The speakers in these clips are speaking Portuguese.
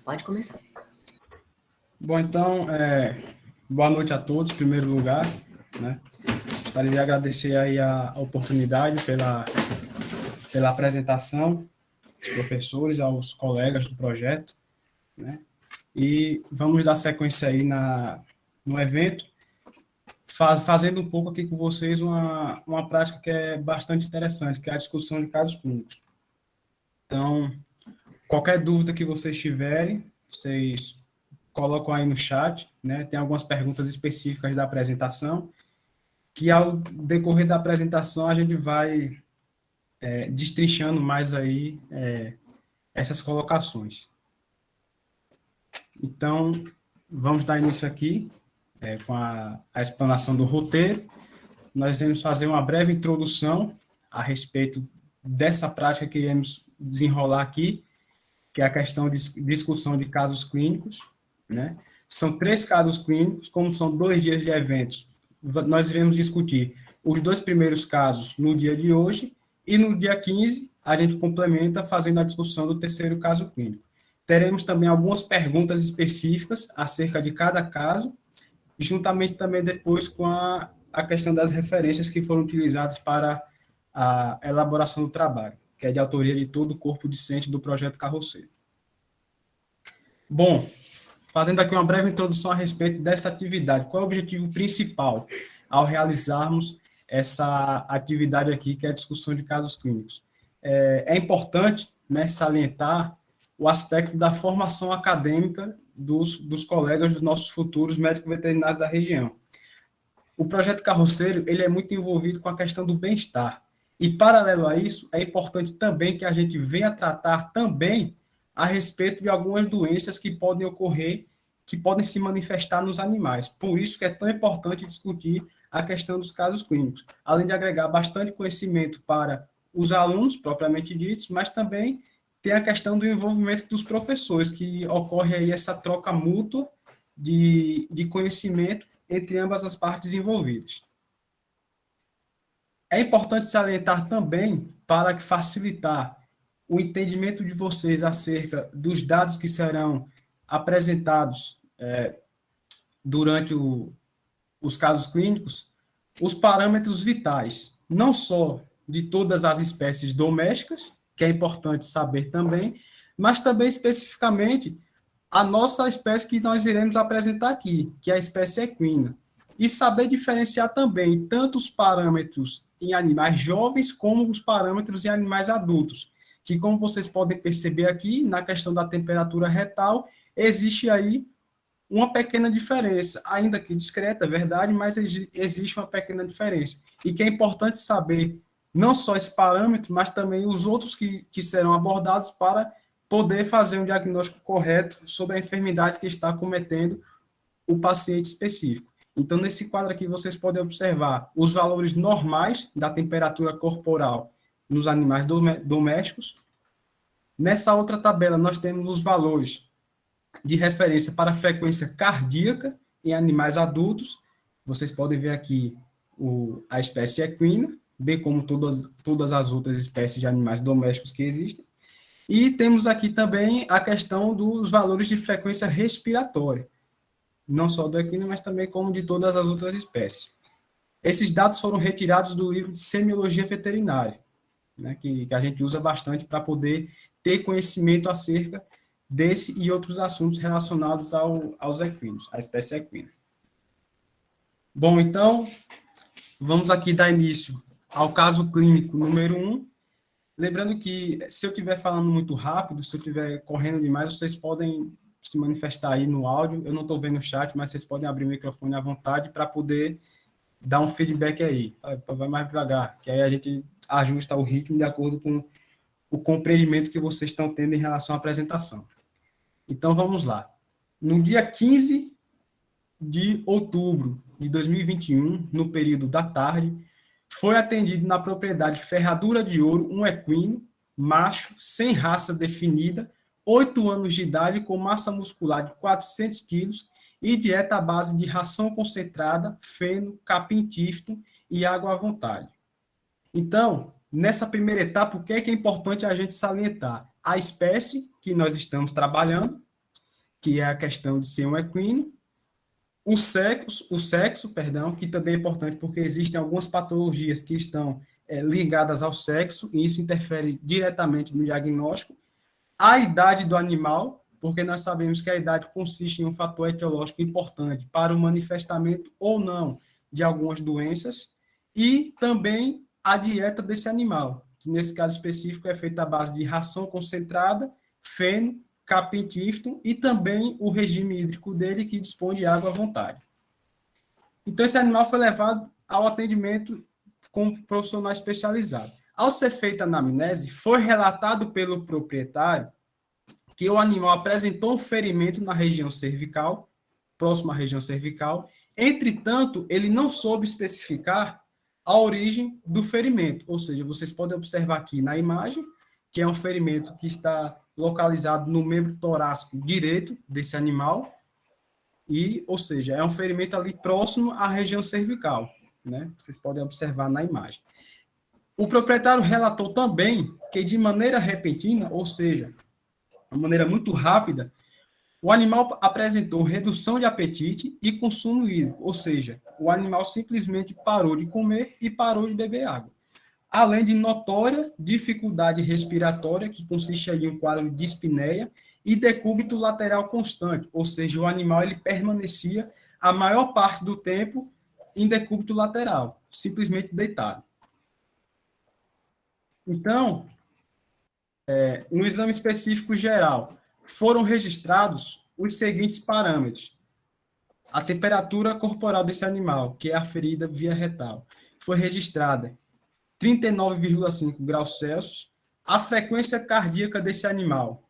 Pode começar. Bom, então, boa noite a todos, em primeiro lugar, né? Gostaria de agradecer aí a oportunidade pela apresentação, aos professores, aos colegas do projeto, né? E vamos dar sequência aí no evento, fazendo um pouco aqui com vocês uma prática que é bastante interessante, que é a discussão de casos clínicos. Então, qualquer dúvida que vocês tiverem, vocês colocam aí no chat, né? Tem algumas perguntas específicas da apresentação, que ao decorrer da apresentação a gente vai destrinchando mais aí essas colocações. Então, vamos dar início aqui com a explanação do roteiro. Nós vamos fazer uma breve introdução a respeito dessa prática que iremos desenrolar aqui, que é a questão de discussão de casos clínicos, né? São 3 casos clínicos, como são 2 dias de eventos, nós iremos discutir os 2 primeiros casos no dia de hoje, e no dia 15 a gente complementa fazendo a discussão do terceiro caso clínico. Teremos também algumas perguntas específicas acerca de cada caso, juntamente também depois com a questão das referências que foram utilizadas para a elaboração do trabalho, que é de autoria de todo o corpo discente do projeto Carroceiro. Bom, fazendo aqui uma breve introdução a respeito dessa atividade, qual é o objetivo principal ao realizarmos essa atividade aqui, que é a discussão de casos clínicos? É importante, né, salientar o aspecto da formação acadêmica dos colegas, dos nossos futuros médicos veterinários da região. O projeto Carroceiro, ele é muito envolvido com a questão do bem-estar. E, paralelo a isso, é importante também que a gente venha tratar também a respeito de algumas doenças que podem ocorrer, que podem se manifestar nos animais. Por isso que é tão importante discutir a questão dos casos clínicos, além de agregar bastante conhecimento para os alunos, propriamente ditos, mas também tem a questão do envolvimento dos professores, que ocorre aí essa troca mútua de conhecimento entre ambas as partes envolvidas. É importante salientar também, para facilitar o entendimento de vocês acerca dos dados que serão apresentados durante os casos clínicos, os parâmetros vitais, não só de todas as espécies domésticas, que é importante saber também, mas também especificamente a nossa espécie que nós iremos apresentar aqui, que é a espécie equina. E saber diferenciar também tanto os parâmetros em animais jovens como os parâmetros em animais adultos, que, como vocês podem perceber aqui, na questão da temperatura retal, existe aí uma pequena diferença, ainda que discreta, é verdade, mas existe uma pequena diferença. E que é importante saber não só esse parâmetro, mas também os outros que serão abordados para poder fazer um diagnóstico correto sobre a enfermidade que está cometendo o paciente específico. Então, nesse quadro aqui, vocês podem observar os valores normais da temperatura corporal nos animais domésticos. Nessa outra tabela, nós temos os valores de referência para a frequência cardíaca em animais adultos. Vocês podem ver aqui a espécie equina, bem como todas as outras espécies de animais domésticos que existem. E temos aqui também a questão dos valores de frequência respiratória, não só do equino, mas também como de todas as outras espécies. Esses dados foram retirados do livro de Semiologia Veterinária, né, que a gente usa bastante para poder ter conhecimento acerca desse e outros assuntos relacionados aos equinos, à espécie equina. Bom, então, vamos aqui dar início ao caso clínico número 1. Lembrando que, se eu estiver falando muito rápido, se eu estiver correndo demais, vocês podem se manifestar aí no áudio. Eu não estou vendo o chat, mas vocês podem abrir o microfone à vontade para poder dar um feedback aí. Vai mais devagar, que aí a gente ajusta o ritmo de acordo com o compreendimento que vocês estão tendo em relação à apresentação. Então, vamos lá. No dia 15 de outubro de 2021, no período da tarde, foi atendido na propriedade Ferradura de Ouro um equino, macho, sem raça definida, 8 anos de idade, com massa muscular de 400 quilos e dieta à base de ração concentrada, feno, capim-tifton e água à vontade. Então, nessa primeira etapa, o que é importante a gente salientar? A espécie que nós estamos trabalhando, que é a questão de ser um equino, perdão, que também é importante porque existem algumas patologias que estão ligadas ao sexo, e isso interfere diretamente no diagnóstico, a idade do animal, porque nós sabemos que a idade consiste em um fator etiológico importante para o manifestamento ou não de algumas doenças, e também a dieta desse animal, que nesse caso específico é feita à base de ração concentrada, feno, capim tifton e também o regime hídrico dele, que dispõe de água à vontade. Então, esse animal foi levado ao atendimento com um profissional especializado. Ao ser feita a anamnese, foi relatado pelo proprietário que o animal apresentou um ferimento na região cervical, próximo à região cervical. Entretanto, ele não soube especificar a origem do ferimento, ou seja, vocês podem observar aqui na imagem que é um ferimento que está localizado no membro torácico direito desse animal, e, ou seja, é um ferimento ali próximo à região cervical, né? Vocês podem observar na imagem. O proprietário relatou também que de maneira repentina, ou seja, de maneira muito rápida, o animal apresentou redução de apetite e consumo hídrico, ou seja, o animal simplesmente parou de comer e parou de beber água. Além de notória dificuldade respiratória, que consiste ali em um quadro de dispneia, e decúbito lateral constante, ou seja, o animal ele permanecia a maior parte do tempo em decúbito lateral, simplesmente deitado. Então, no exame específico geral, foram registrados os seguintes parâmetros. A temperatura corporal desse animal, que é aferida via retal, foi registrada 39,5 graus Celsius. A frequência cardíaca desse animal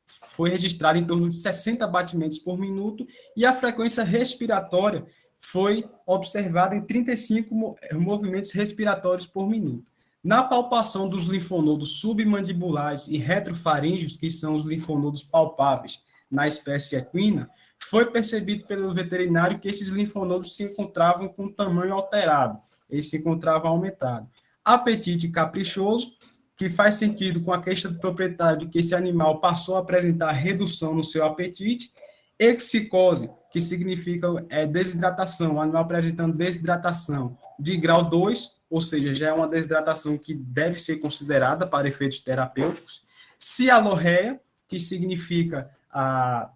foi registrada em torno de 60 batimentos por minuto e a frequência respiratória foi observada em 35 movimentos respiratórios por minuto. Na palpação dos linfonodos submandibulares e retrofaríngeos, que são os linfonodos palpáveis na espécie equina, foi percebido pelo veterinário que esses linfonodos se encontravam com tamanho alterado, eles se encontravam aumentados. Apetite caprichoso, que faz sentido com a queixa do proprietário de que esse animal passou a apresentar redução no seu apetite. Excicose, que significa desidratação, o animal apresentando desidratação de grau 2, ou seja, já é uma desidratação que deve ser considerada para efeitos terapêuticos. Cialorreia, que significa a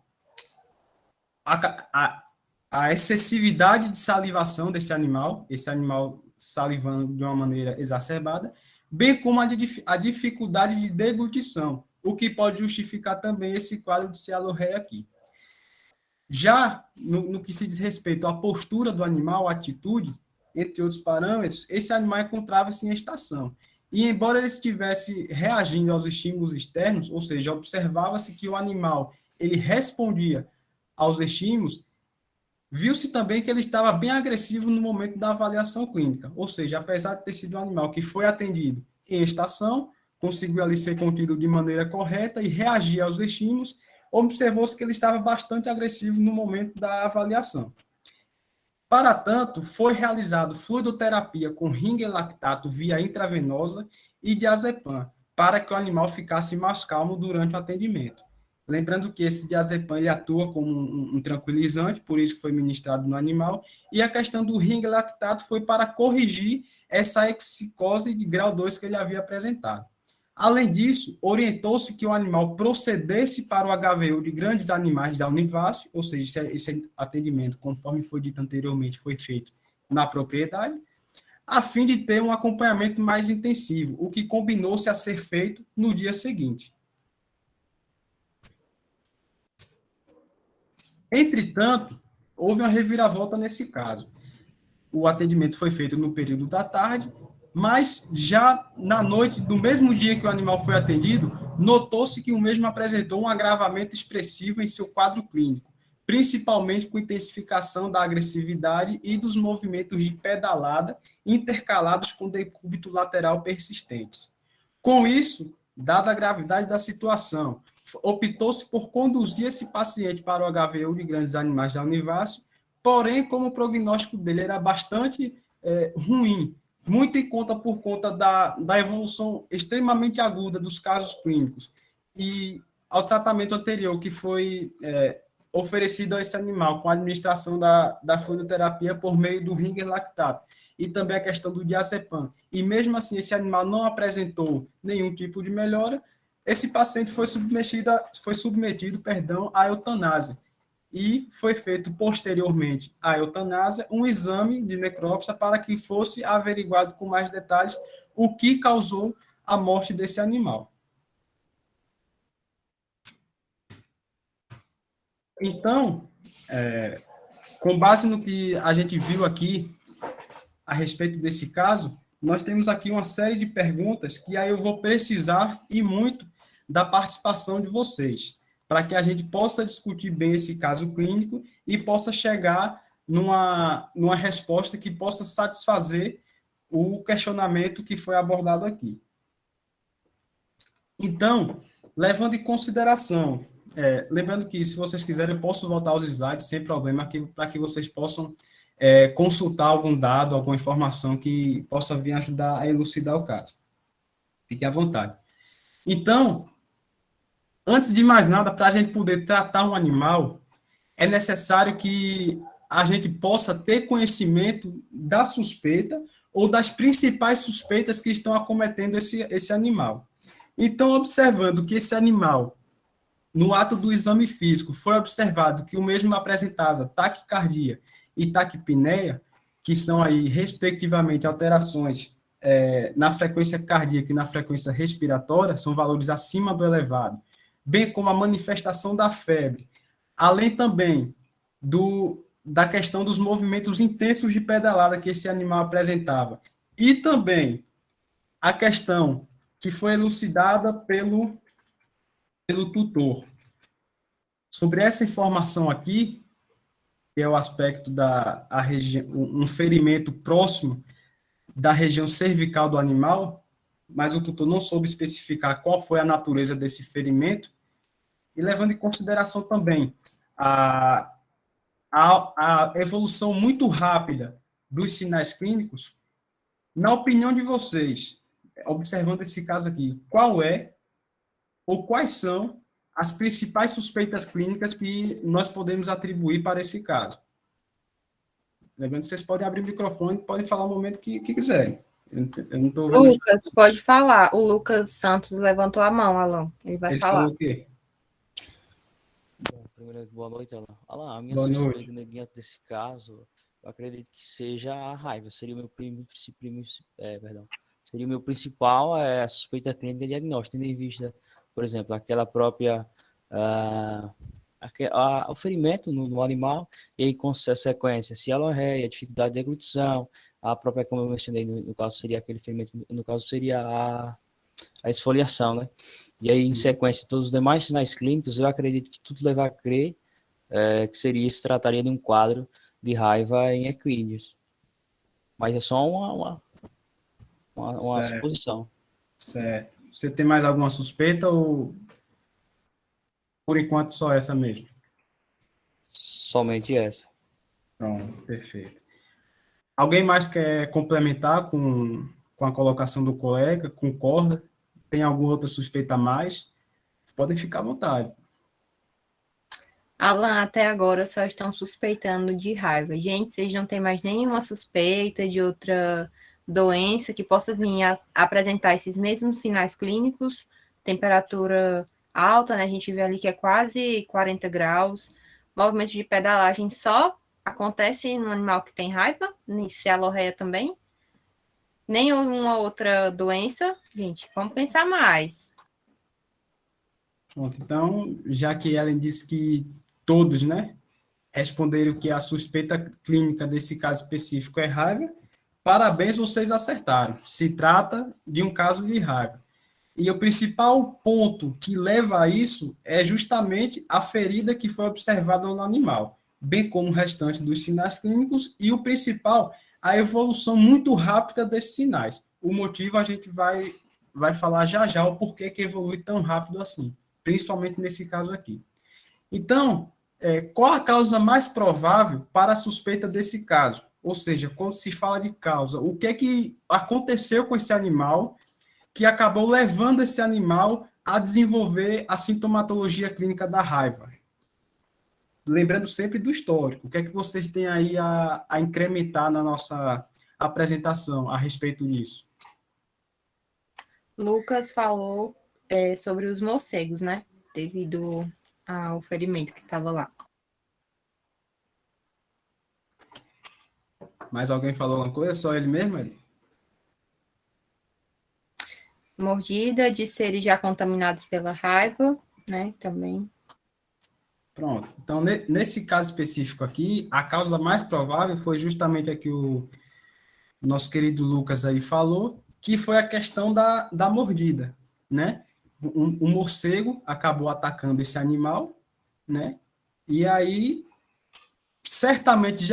excessividade de salivação desse animal, esse animal salivando de uma maneira exacerbada, bem como a dificuldade de deglutição, o que pode justificar também esse quadro de cialorreia aqui. Já no que se diz respeito à postura do animal, a atitude, entre outros parâmetros, esse animal encontrava-se em estação. E embora ele estivesse reagindo aos estímulos externos, ou seja, observava-se que o animal ele respondia aos estímulos, viu-se também que ele estava bem agressivo no momento da avaliação clínica, ou seja, apesar de ter sido um animal que foi atendido em estação, conseguiu ali ser contido de maneira correta e reagir aos estímulos, observou-se que ele estava bastante agressivo no momento da avaliação. Para tanto, foi realizado fluidoterapia com ringelactato via intravenosa e diazepam, para que o animal ficasse mais calmo durante o atendimento. Lembrando que esse diazepam ele atua como um tranquilizante, por isso que foi ministrado no animal, e a questão do ringelactato foi para corrigir essa excicose de grau 2 que ele havia apresentado. Além disso, orientou-se que o animal procedesse para o HVU de grandes animais da Univasf, ou seja, esse atendimento, conforme foi dito anteriormente, foi feito na propriedade, a fim de ter um acompanhamento mais intensivo, o que combinou-se a ser feito no dia seguinte. Entretanto, houve uma reviravolta nesse caso. O atendimento foi feito no período da tarde, mas já na noite do mesmo dia que o animal foi atendido, notou-se que o mesmo apresentou um agravamento expressivo em seu quadro clínico, principalmente com intensificação da agressividade e dos movimentos de pedalada intercalados com decúbito lateral persistentes. Com isso, dada a gravidade da situação, optou-se por conduzir esse paciente para o HVU de grandes animais da Univasf, porém, como o prognóstico dele era bastante ruim, muito em conta por conta da evolução extremamente aguda dos casos clínicos e ao tratamento anterior que foi oferecido a esse animal com a administração da fluidoterapia por meio do ringer lactato e também a questão do diazepam, e mesmo assim esse animal não apresentou nenhum tipo de melhora, esse paciente foi submetido, à eutanásia. E foi feito posteriormente à eutanásia um exame de necrópsia para que fosse averiguado com mais detalhes o que causou a morte desse animal. Então, com base no que a gente viu aqui a respeito desse caso, nós temos aqui uma série de perguntas que aí eu vou precisar e muito da participação de vocês, para que a gente possa discutir bem esse caso clínico e possa chegar numa resposta que possa satisfazer o questionamento que foi abordado aqui. Então, levando em consideração, lembrando que, se vocês quiserem, eu posso voltar aos slides sem problema, para que vocês possam consultar algum dado, alguma informação que possa vir ajudar a elucidar o caso. Fique à vontade. Então, antes de mais nada, para a gente poder tratar um animal, é necessário que a gente possa ter conhecimento da suspeita ou das principais suspeitas que estão acometendo esse animal. Então, observando que esse animal, no ato do exame físico, foi observado que o mesmo apresentava taquicardia e taquipneia, que são aí, respectivamente, alterações na frequência cardíaca e na frequência respiratória, são valores acima do elevado, bem como a manifestação da febre, além também da questão dos movimentos intensos de pedalada que esse animal apresentava, e também a questão que foi elucidada pelo tutor. Sobre essa informação aqui, que é o aspecto da região, um ferimento próximo da região cervical do animal, mas o tutor não soube especificar qual foi a natureza desse ferimento, e levando em consideração também a evolução muito rápida dos sinais clínicos, na opinião de vocês, observando esse caso aqui, qual é ou quais são as principais suspeitas clínicas que nós podemos atribuir para esse caso? Lembrando que vocês podem abrir o microfone, podem falar o momento que quiserem. Eu não estou vendo. Lucas, pode falar. O Lucas Santos levantou a mão, Alan. Ele vai falar. Falou o quê? Bom, primeiro, boa noite, Alan. Alan, a minha Boa suspeita diante desse caso, eu acredito que seja a raiva. Seria o meu seria o meu principal a suspeita clínica e diagnóstica, tendo em vista, por exemplo, aquela própria o ferimento no animal, e aí com sequência, cialorreia, dificuldade de deglutição, a própria, como eu mencionei, no caso seria aquele ferimento, no caso seria a esfoliação, né? E aí, em sequência, todos os demais sinais clínicos, eu acredito que tudo leva a crer que se trataria de um quadro de raiva em equídeos. Mas é só uma suposição. Certo. Você tem mais alguma suspeita ou, por enquanto, só essa mesmo? Somente essa. Pronto, perfeito. Alguém mais quer complementar com a colocação do colega? Concorda? Tem alguma outra suspeita a mais? Podem ficar à vontade. Alan, até agora só estão suspeitando de raiva. Gente, vocês não têm mais nenhuma suspeita de outra doença que possa vir a apresentar esses mesmos sinais clínicos? Temperatura alta, né? A gente vê ali que é quase 40 graus. Movimento de pedalagem só acontece no animal que tem raiva? Cialorreia também? Nenhuma outra doença? Gente, vamos pensar mais. Pronto, então, já que Ellen disse que todos, né, responderam que a suspeita clínica desse caso específico é raiva, parabéns, vocês acertaram. Se trata de um caso de raiva. E o principal ponto que leva a isso é justamente a ferida que foi observada no animal, bem como o restante dos sinais clínicos, e o principal, a evolução muito rápida desses sinais. O motivo a gente vai falar já o porquê que evolui tão rápido assim, principalmente nesse caso aqui. Então, qual a causa mais provável para a suspeita desse caso? Ou seja, quando se fala de causa, o que é que aconteceu com esse animal que acabou levando esse animal a desenvolver a sintomatologia clínica da raiva. Lembrando sempre do histórico. O que é que vocês têm aí a incrementar na nossa apresentação a respeito disso? Lucas falou sobre os morcegos, né? Devido ao ferimento que estava lá. Mais alguém falou alguma coisa? Só ele mesmo, ele? Mordida de seres já contaminados pela raiva, né? Também. Pronto. Então, nesse caso específico aqui, a causa mais provável foi justamente a que o nosso querido Lucas aí falou, que foi a questão da mordida, né? Um morcego acabou atacando esse animal, né? E aí, certamente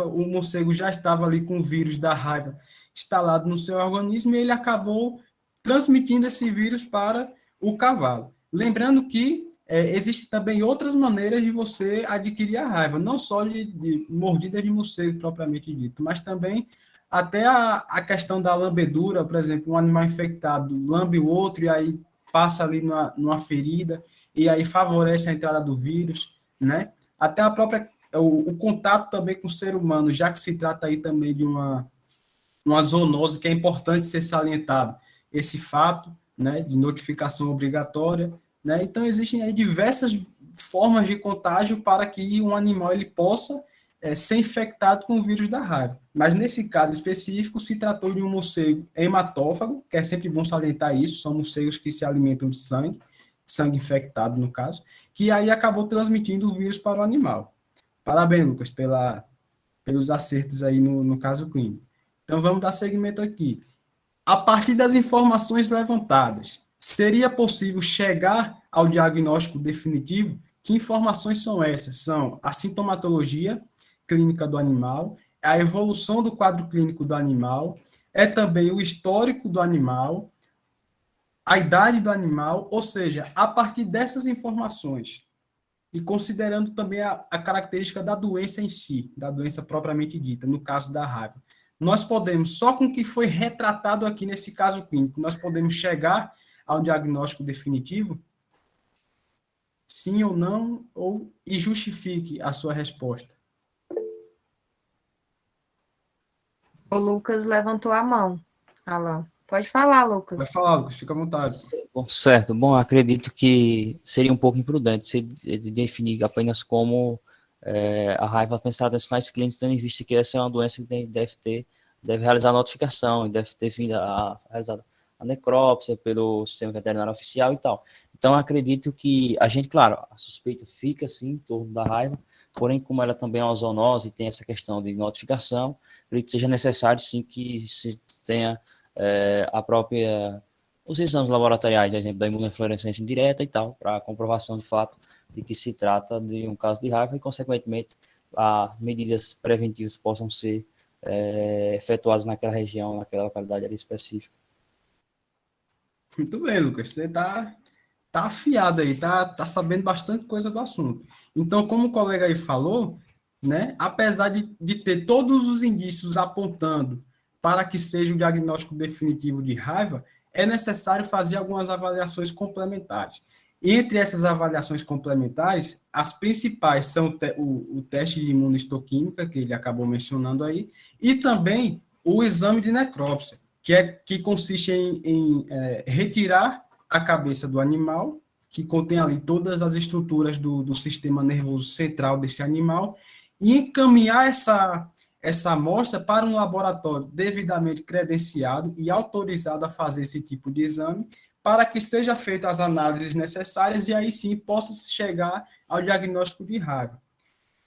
o morcego já estava ali com o vírus da raiva instalado no seu organismo e ele acabou transmitindo esse vírus para o cavalo. Lembrando que existem também outras maneiras de você adquirir a raiva, não só de mordida de morcego propriamente dito, mas também até a questão da lambedura, por exemplo, um animal infectado lambe o outro e aí passa ali numa ferida e aí favorece a entrada do vírus, né? Até a própria o contato também com o ser humano, já que se trata aí também de uma zoonose que é importante ser salientado esse fato, né, de notificação obrigatória, né? Então existem aí diversas formas de contágio para que um animal ele possa ser infectado com o vírus da raiva. Mas nesse caso específico se tratou de um morcego hematófago, que é sempre bom salientar isso, são morcegos que se alimentam de sangue infectado no caso, que aí acabou transmitindo o vírus para o animal. Parabéns, Lucas, pelos acertos aí no caso clínico. Então, vamos dar seguimento aqui. A partir das informações levantadas, seria possível chegar ao diagnóstico definitivo? Que informações são essas? São a sintomatologia clínica do animal, a evolução do quadro clínico do animal, é também o histórico do animal, a idade do animal, ou seja, a partir dessas informações, e considerando também a característica da doença em si, da doença propriamente dita, no caso da raiva. Nós podemos, só com o que foi retratado aqui nesse caso clínico, nós podemos chegar ao diagnóstico definitivo? Sim ou não, e justifique a sua resposta. O Lucas levantou a mão, Alan. Pode falar, Lucas. Vai falar, Lucas, fica à vontade. Bom, certo. Bom, acredito que seria um pouco imprudente se definir apenas como a raiva pensada em sinais clínicos, tendo em vista que essa é uma doença que deve realizar a notificação, e deve ter vindo a realizar a necrópsia pelo sistema veterinário oficial e tal. Então, acredito que a gente, claro, a suspeita fica, sim, em torno da raiva, porém, como ela também é uma zoonose e tem essa questão de notificação, acredito que seja necessário, sim, que se tenha os exames laboratoriais, por exemplo, da imunofluorescência indireta e tal, para a comprovação de fato de que se trata de um caso de raiva e, consequentemente, medidas preventivas possam ser efetuadas naquela região, naquela localidade ali específica. Muito bem, Lucas, você tá afiado aí, tá sabendo bastante coisa do assunto. Então, como o colega aí falou, né, apesar de ter todos os indícios apontando para que seja o diagnóstico definitivo de raiva, é necessário fazer algumas avaliações complementares. Entre essas avaliações complementares, as principais são o teste de imunohistoquímica, que ele acabou mencionando aí, e também o exame de necrópsia, que consiste em retirar a cabeça do animal, que contém ali todas as estruturas do sistema nervoso central desse animal, e encaminhar essa amostra para um laboratório devidamente credenciado e autorizado a fazer esse tipo de exame, para que seja feita as análises necessárias e aí sim possa chegar ao diagnóstico de raiva.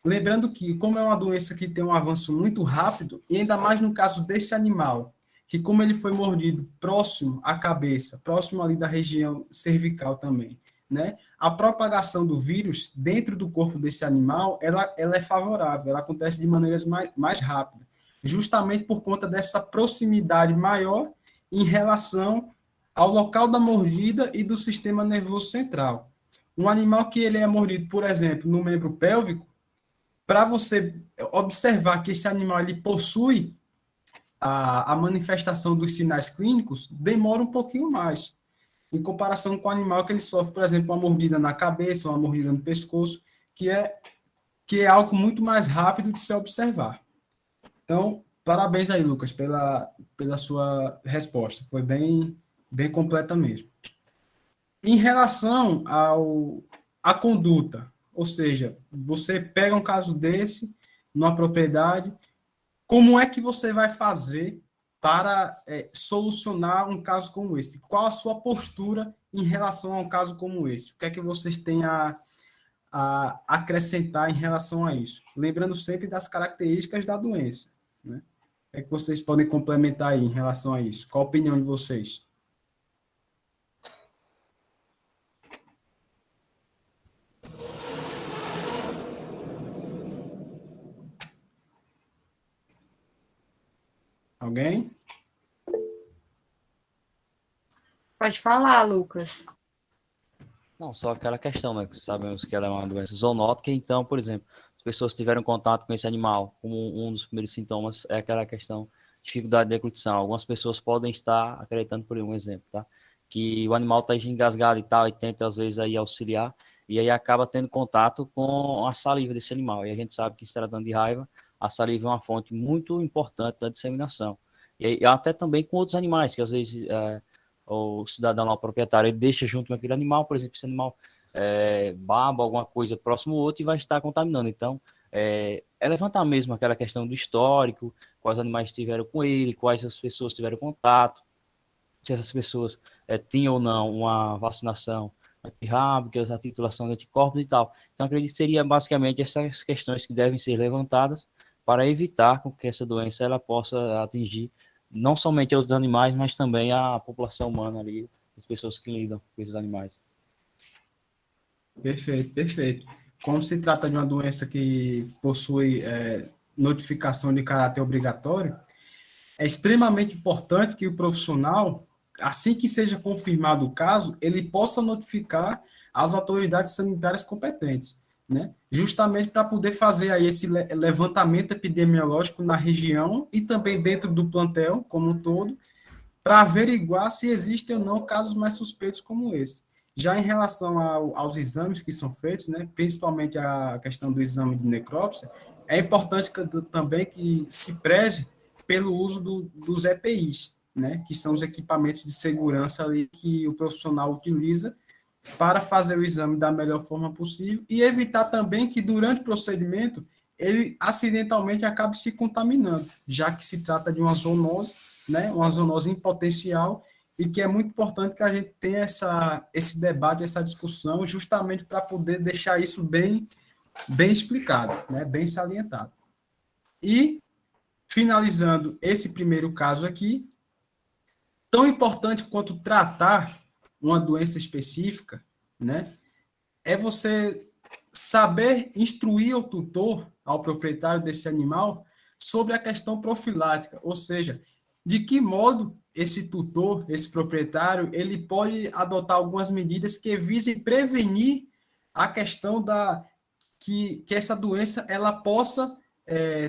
Lembrando que, como é uma doença que tem um avanço muito rápido, e ainda mais no caso desse animal, que como ele foi mordido próximo à cabeça, próximo ali da região cervical também, né? A propagação do vírus dentro do corpo desse animal, ela é favorável, ela acontece de maneiras mais rápidas, justamente por conta dessa proximidade maior em relação ao local da mordida e do sistema nervoso central. Um animal que ele é mordido, por exemplo, no membro pélvico, para você observar que esse animal ele possui a manifestação dos sinais clínicos, demora um pouquinho mais. em comparação com o animal que ele sofre, por exemplo, uma mordida na cabeça, uma mordida no pescoço, que é algo muito mais rápido de se observar. Então, parabéns aí, Lucas, pela sua resposta. Foi bem completa mesmo. Em relação à conduta, ou seja, você pega um caso desse, numa propriedade, como é que você vai fazer para solucionar um caso como esse? Qual a sua postura em relação a um caso como esse? O que é que vocês têm a acrescentar em relação a isso? Lembrando sempre das características da doença, né? O que é que vocês podem complementar aí em relação a isso? Qual a opinião de vocês? Alguém? Pode falar, Lucas. Não, só aquela questão, né? Que sabemos que ela é uma doença zoonótica, então, por exemplo, as pessoas tiveram contato com esse animal, como um dos primeiros sintomas é aquela questão de dificuldade de deglutição. Algumas pessoas podem estar acreditando, por um exemplo, tá? Que o animal está engasgado e tal, e tenta às vezes aí auxiliar, e aí acaba tendo contato com a saliva desse animal. E a gente sabe que se tratando de raiva, a saliva é uma fonte muito importante da disseminação. E aí, até também com outros animais, que às vezes o cidadão lá, o proprietário, ele deixa junto com aquele animal, por exemplo, esse animal baba alguma coisa próximo ao outro e vai estar contaminando. Então, levantar mesmo aquela questão do histórico, quais animais estiveram com ele, quais as pessoas tiveram contato, se essas pessoas tinham ou não uma vacinação antirrábica, a titulação de anticorpos e tal. Então, acredito que seria basicamente essas questões que devem ser levantadas para evitar com que essa doença ela possa atingir não somente outros animais, mas também a população humana ali, as pessoas que lidam com esses animais. Perfeito, perfeito. Como se trata de uma doença que possui notificação de caráter obrigatório, é extremamente importante que o profissional, assim que seja confirmado o caso, ele possa notificar as autoridades sanitárias competentes, né? Justamente para poder fazer aí esse levantamento epidemiológico na região e também dentro do plantel como um todo, para averiguar se existem ou não casos mais suspeitos como esse. Já em relação aos exames que são feitos, né, principalmente a questão do exame de necrópsia, é importante também que se preze pelo uso dos EPIs, né, que são os equipamentos de segurança ali que o profissional utiliza para fazer o exame da melhor forma possível e evitar também que durante o procedimento ele acidentalmente acabe se contaminando, já que se trata de uma zoonose, né, uma zoonose em potencial, e que é muito importante que a gente tenha esse debate, essa discussão, justamente para poder deixar isso bem explicado, né, bem salientado. E, finalizando esse primeiro caso aqui, tão importante quanto tratar uma doença específica, né, é você saber instruir o tutor, ao proprietário desse animal, sobre a questão profilática, ou seja, de que modo esse tutor, esse proprietário, ele pode adotar algumas medidas que visem prevenir a questão que essa doença ela possa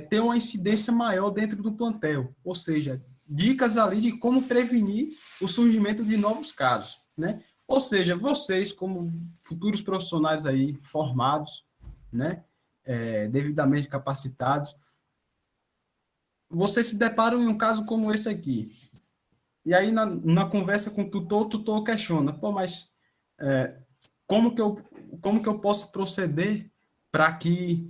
ter uma incidência maior dentro do plantel, ou seja, dicas ali de como prevenir o surgimento de novos casos, né? Ou seja, vocês como futuros profissionais aí formados, né, devidamente capacitados, vocês se deparam em um caso como esse aqui. E aí, na conversa com o tutor questiona, pô, mas como que eu posso proceder para que,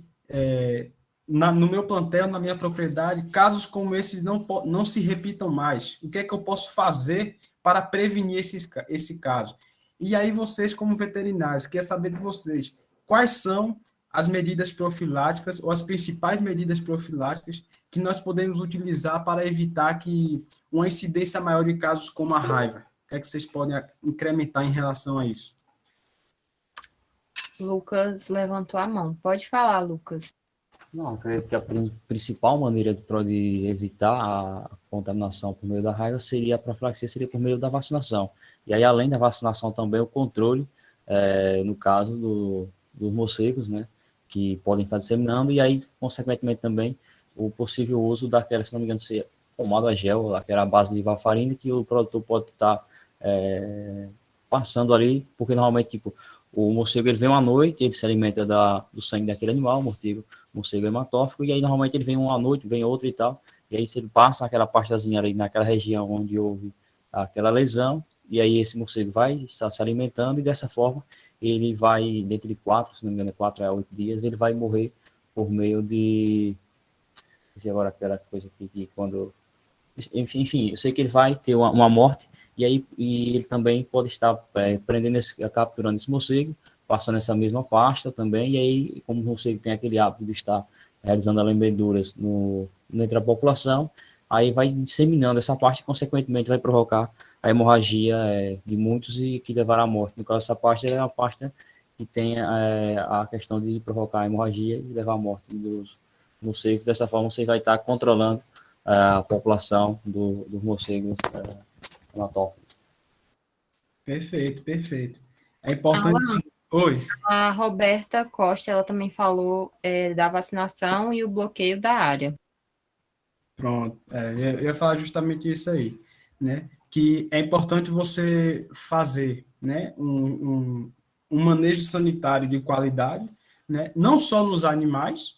no meu plantel, na minha propriedade, casos como esse não se repitam mais? O que é que eu posso fazer para prevenir esse caso? E aí, vocês, como veterinários, quer saber de vocês, quais são as medidas profiláticas ou as principais medidas profiláticas que nós podemos utilizar para evitar que uma incidência maior de casos como a raiva? O que é que vocês podem incrementar em relação a isso? Lucas levantou a mão. Pode falar, Lucas. Não, acredito que a principal maneira de evitar a contaminação por meio da raiva seria a profilaxia, seria por meio da vacinação. E aí, além da vacinação, também o controle, no caso dos morcegos, né, que podem estar disseminando, e aí, consequentemente, também o possível uso daquela, se não me engano, seria pomada gel, aquela base de varfarina, que o produtor pode estar passando ali, porque normalmente, tipo, o morcego ele vem uma noite, ele se alimenta do sangue daquele animal, o morcego hematófago, e aí normalmente ele vem uma noite, vem outra e tal, e aí se ele passa naquela pastazinha ali, naquela região onde houve aquela lesão, e aí esse morcego vai estar se alimentando, e dessa forma ele vai, dentro de 4, se não me engano, 4 a 8 dias, ele vai morrer por meio de, não sei agora aquela coisa que quando, enfim, eu sei que ele vai ter uma morte, e aí ele também pode estar prendendo, capturando esse morcego, passando essa mesma pasta também, e aí, como o morcego tem aquele hábito de estar realizando as lembraduras entre a população, aí vai disseminando essa pasta e, consequentemente, vai provocar a hemorragia de muitos e que levará à morte. No caso, essa pasta é uma pasta que tem a questão de provocar a hemorragia e levar à morte dos morcegos. Dessa forma, você vai estar controlando a população dos morcegos hematófagos. Perfeito, perfeito. É importante. Alan, Oi. a Roberta Costa, ela também falou da vacinação e o bloqueio da área. Pronto, eu ia falar justamente isso aí, né? Que é importante você fazer, né, um manejo sanitário de qualidade, né? Não só nos animais,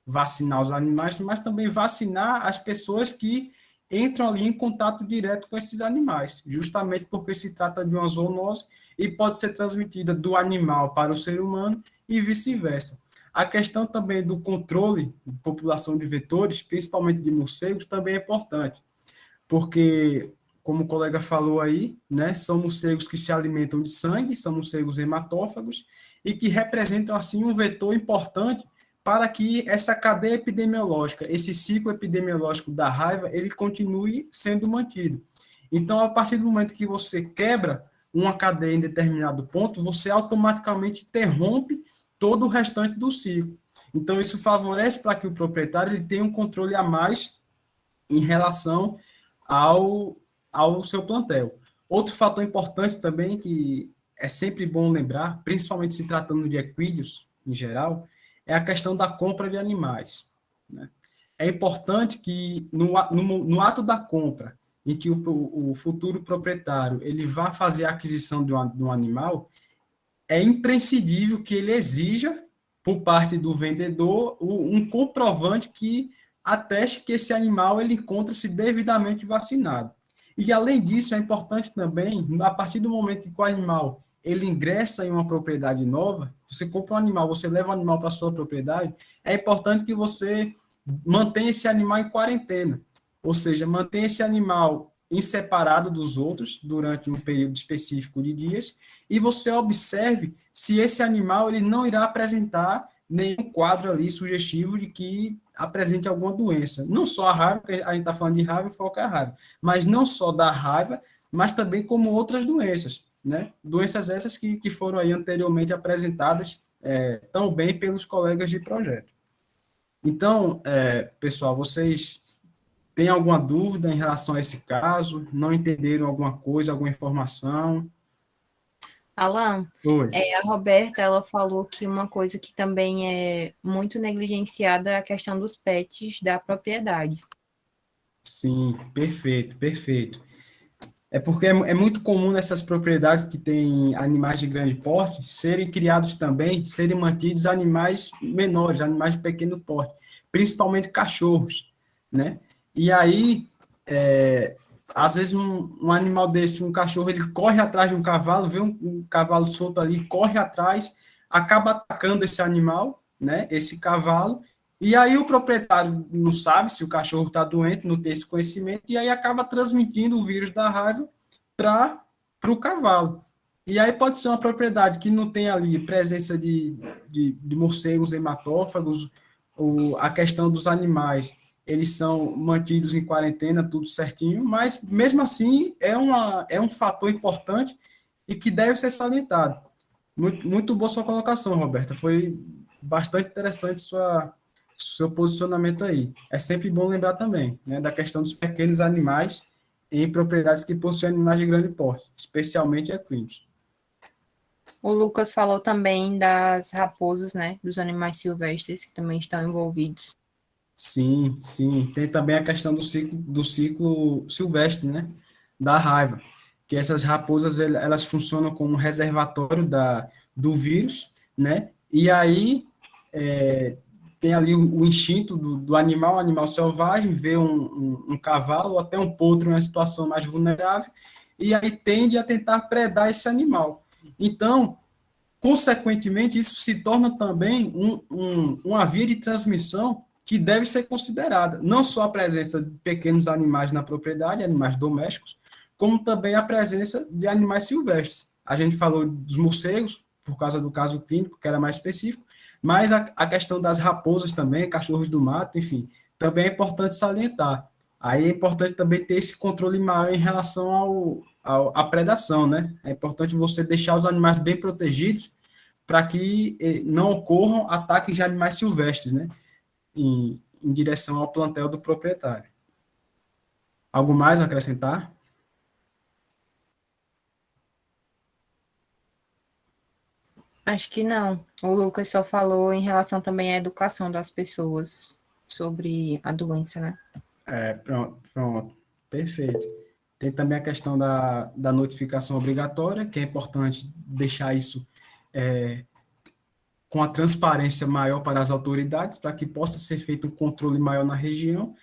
vacinar os animais, mas também vacinar as pessoas que entram ali em contato direto com esses animais, justamente porque se trata de uma zoonose e pode ser transmitida do animal para o ser humano e vice-versa. A questão também do controle de população de vetores, principalmente de morcegos, também é importante, porque, como o colega falou aí, né, são morcegos que se alimentam de sangue, são morcegos hematófagos e que representam, assim, um vetor importante para que essa cadeia epidemiológica, esse ciclo epidemiológico da raiva, ele continue sendo mantido. Então, a partir do momento que você quebra uma cadeia em determinado ponto, você automaticamente interrompe todo o restante do ciclo. Então, isso favorece para que o proprietário ele tenha um controle a mais em relação ao seu plantel. Outro fator importante também, que é sempre bom lembrar, principalmente se tratando de equídeos em geral, é a questão da compra de animais. Né? É importante que no ato da compra, em que o futuro proprietário ele vá fazer a aquisição de um animal, é imprescindível que ele exija, por parte do vendedor, um comprovante que ateste que esse animal ele encontra-se devidamente vacinado. E, além disso, é importante também, a partir do momento que o animal ele ingressa em uma propriedade nova, você compra um animal, você leva o animal para a sua propriedade, é importante que você mantenha esse animal em quarentena, ou seja, mantenha esse animal em separado dos outros durante um período específico de dias e você observe se esse animal ele não irá apresentar nenhum quadro ali sugestivo de que apresente alguma doença. Não só a raiva, porque a gente está falando de raiva e foca a raiva, mas não só da raiva, mas também como outras doenças, né? Doenças essas que foram aí anteriormente apresentadas tão bem pelos colegas de projeto. Então, pessoal, vocês têm alguma dúvida em relação a esse caso? Não entenderam alguma coisa, alguma informação? Alan, Oi. a Roberta, ela falou que uma coisa que também é muito negligenciada é a questão dos pets da propriedade. Sim, perfeito, perfeito. É porque é muito comum nessas propriedades que têm animais de grande porte serem criados também, serem mantidos animais menores, animais de pequeno porte, principalmente cachorros, né? E aí, às vezes um animal desse, um cachorro, ele corre atrás de um cavalo, vê um cavalo solto ali, corre atrás, acaba atacando esse animal, né? Esse cavalo, e aí o proprietário não sabe se o cachorro está doente, não tem esse conhecimento, e aí acaba transmitindo o vírus da raiva para o cavalo. E aí pode ser uma propriedade que não tem ali presença de morcegos hematófagos, ou a questão dos animais, eles são mantidos em quarentena, tudo certinho, mas mesmo assim é um fator importante e que deve ser salientado. Muito, muito boa sua colocação, Roberta. Foi bastante interessante seu posicionamento aí. É sempre bom lembrar também, né, da questão dos pequenos animais em propriedades que possuem animais de grande porte, especialmente equinos. O Lucas falou também das raposas, né? Dos animais silvestres que também estão envolvidos. Sim, sim. Tem também a questão do ciclo silvestre, né? Da raiva. que essas raposas elas funcionam como um reservatório do vírus, né? E aí tem ali o instinto do animal, animal selvagem, vê um cavalo ou até um potro em uma situação mais vulnerável, e aí tende a tentar predar esse animal. Então, consequentemente, isso se torna também uma via de transmissão que deve ser considerada. Não só a presença de pequenos animais na propriedade, animais domésticos, como também a presença de animais silvestres. A gente falou dos morcegos, por causa do caso clínico, que era mais específico, mas a questão das raposas também, cachorros do mato, enfim, também é importante salientar. Aí é importante também ter esse controle maior em relação à predação, né? É importante você deixar os animais bem protegidos para que não ocorram ataques de animais silvestres, né? Em direção ao plantel do proprietário. Algo mais a acrescentar? Acho que não. O Lucas só falou em relação também à educação das pessoas sobre a doença, né? Pronto. Perfeito. Tem também a questão da notificação obrigatória, que é importante deixar isso com a transparência maior para as autoridades, para que possa ser feito um controle maior na região.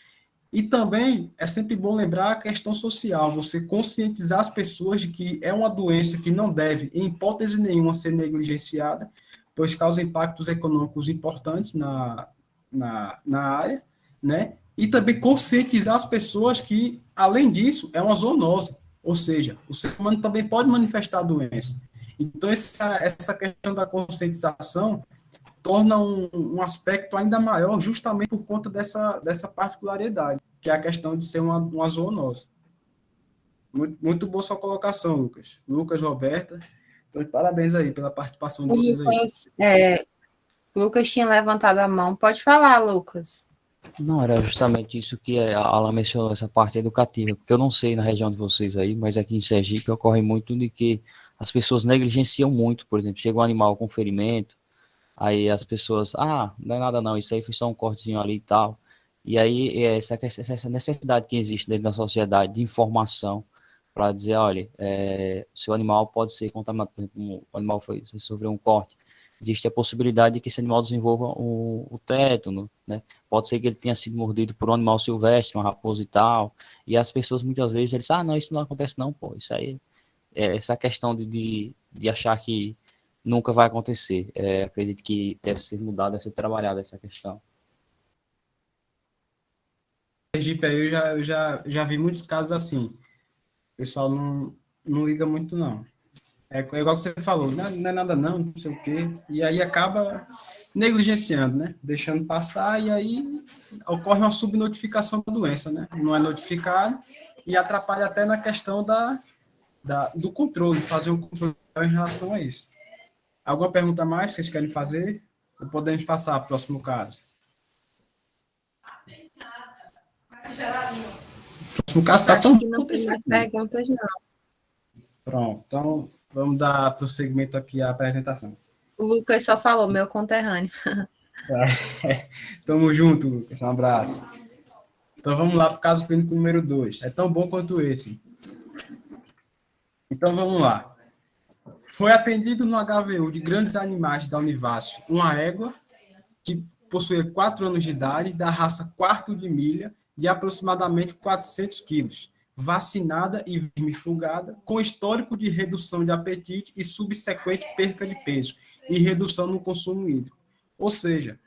E também é sempre bom lembrar a questão social, você conscientizar as pessoas de que é uma doença que não deve, em hipótese nenhuma, ser negligenciada, pois causa impactos econômicos importantes na área, né? E também conscientizar as pessoas que, além disso, é uma zoonose, ou seja, o ser humano também pode manifestar a doença. Então, essa questão da conscientização torna um aspecto ainda maior justamente por conta dessa particularidade, que é a questão de ser uma zoonose. Muito, muito boa sua colocação, Lucas. Lucas, Roberta, então, parabéns aí pela participação de O vocês aí. Lucas tinha levantado a mão. Pode falar, Lucas. Não, era justamente isso que a Ala mencionou, essa parte educativa, porque eu não sei na região de vocês aí, mas aqui em Sergipe ocorre muito de que as pessoas negligenciam muito, por exemplo, chega um animal com ferimento, aí as pessoas, não é nada não, isso aí foi só um cortezinho ali e tal, e aí essa necessidade que existe dentro da sociedade de informação, para dizer, olha, seu animal pode ser contaminado, por exemplo, o animal sofreu um corte, existe a possibilidade de que esse animal desenvolva o tétano, né? Pode ser que ele tenha sido mordido por um animal silvestre, uma raposa e tal, e as pessoas muitas vezes eles não, isso não acontece não, pô, isso aí essa questão de achar que nunca vai acontecer. Acredito que deve ser mudada, deve ser trabalhada essa questão. Sergipe aí eu já vi muitos casos assim. O pessoal não liga muito, não. É igual você falou, não é nada não sei o quê, e aí acaba negligenciando, né? Deixando passar, e aí ocorre uma subnotificação da doença, né? Não é notificado, e atrapalha até na questão do controle, fazer um controle em relação a isso. Alguma pergunta mais que vocês querem fazer? Ou podemos passar para o próximo caso? O próximo caso está tão Acho que não tem mais perguntas, não. Pronto, então vamos dar prosseguimento aqui à apresentação. O Lucas só falou, meu conterrâneo. Tamo junto, Lucas. Um abraço. Então vamos lá para o caso clínico número 2. É tão bom quanto esse. Então vamos lá. Foi atendido no HVU de grandes animais da Univasf uma égua que possuía 4 anos de idade, da raça quarto de milha, de aproximadamente 400 quilos, vacinada e vermifugada, com histórico de redução de apetite e subsequente perca de peso e redução no consumo hídrico. Ou seja,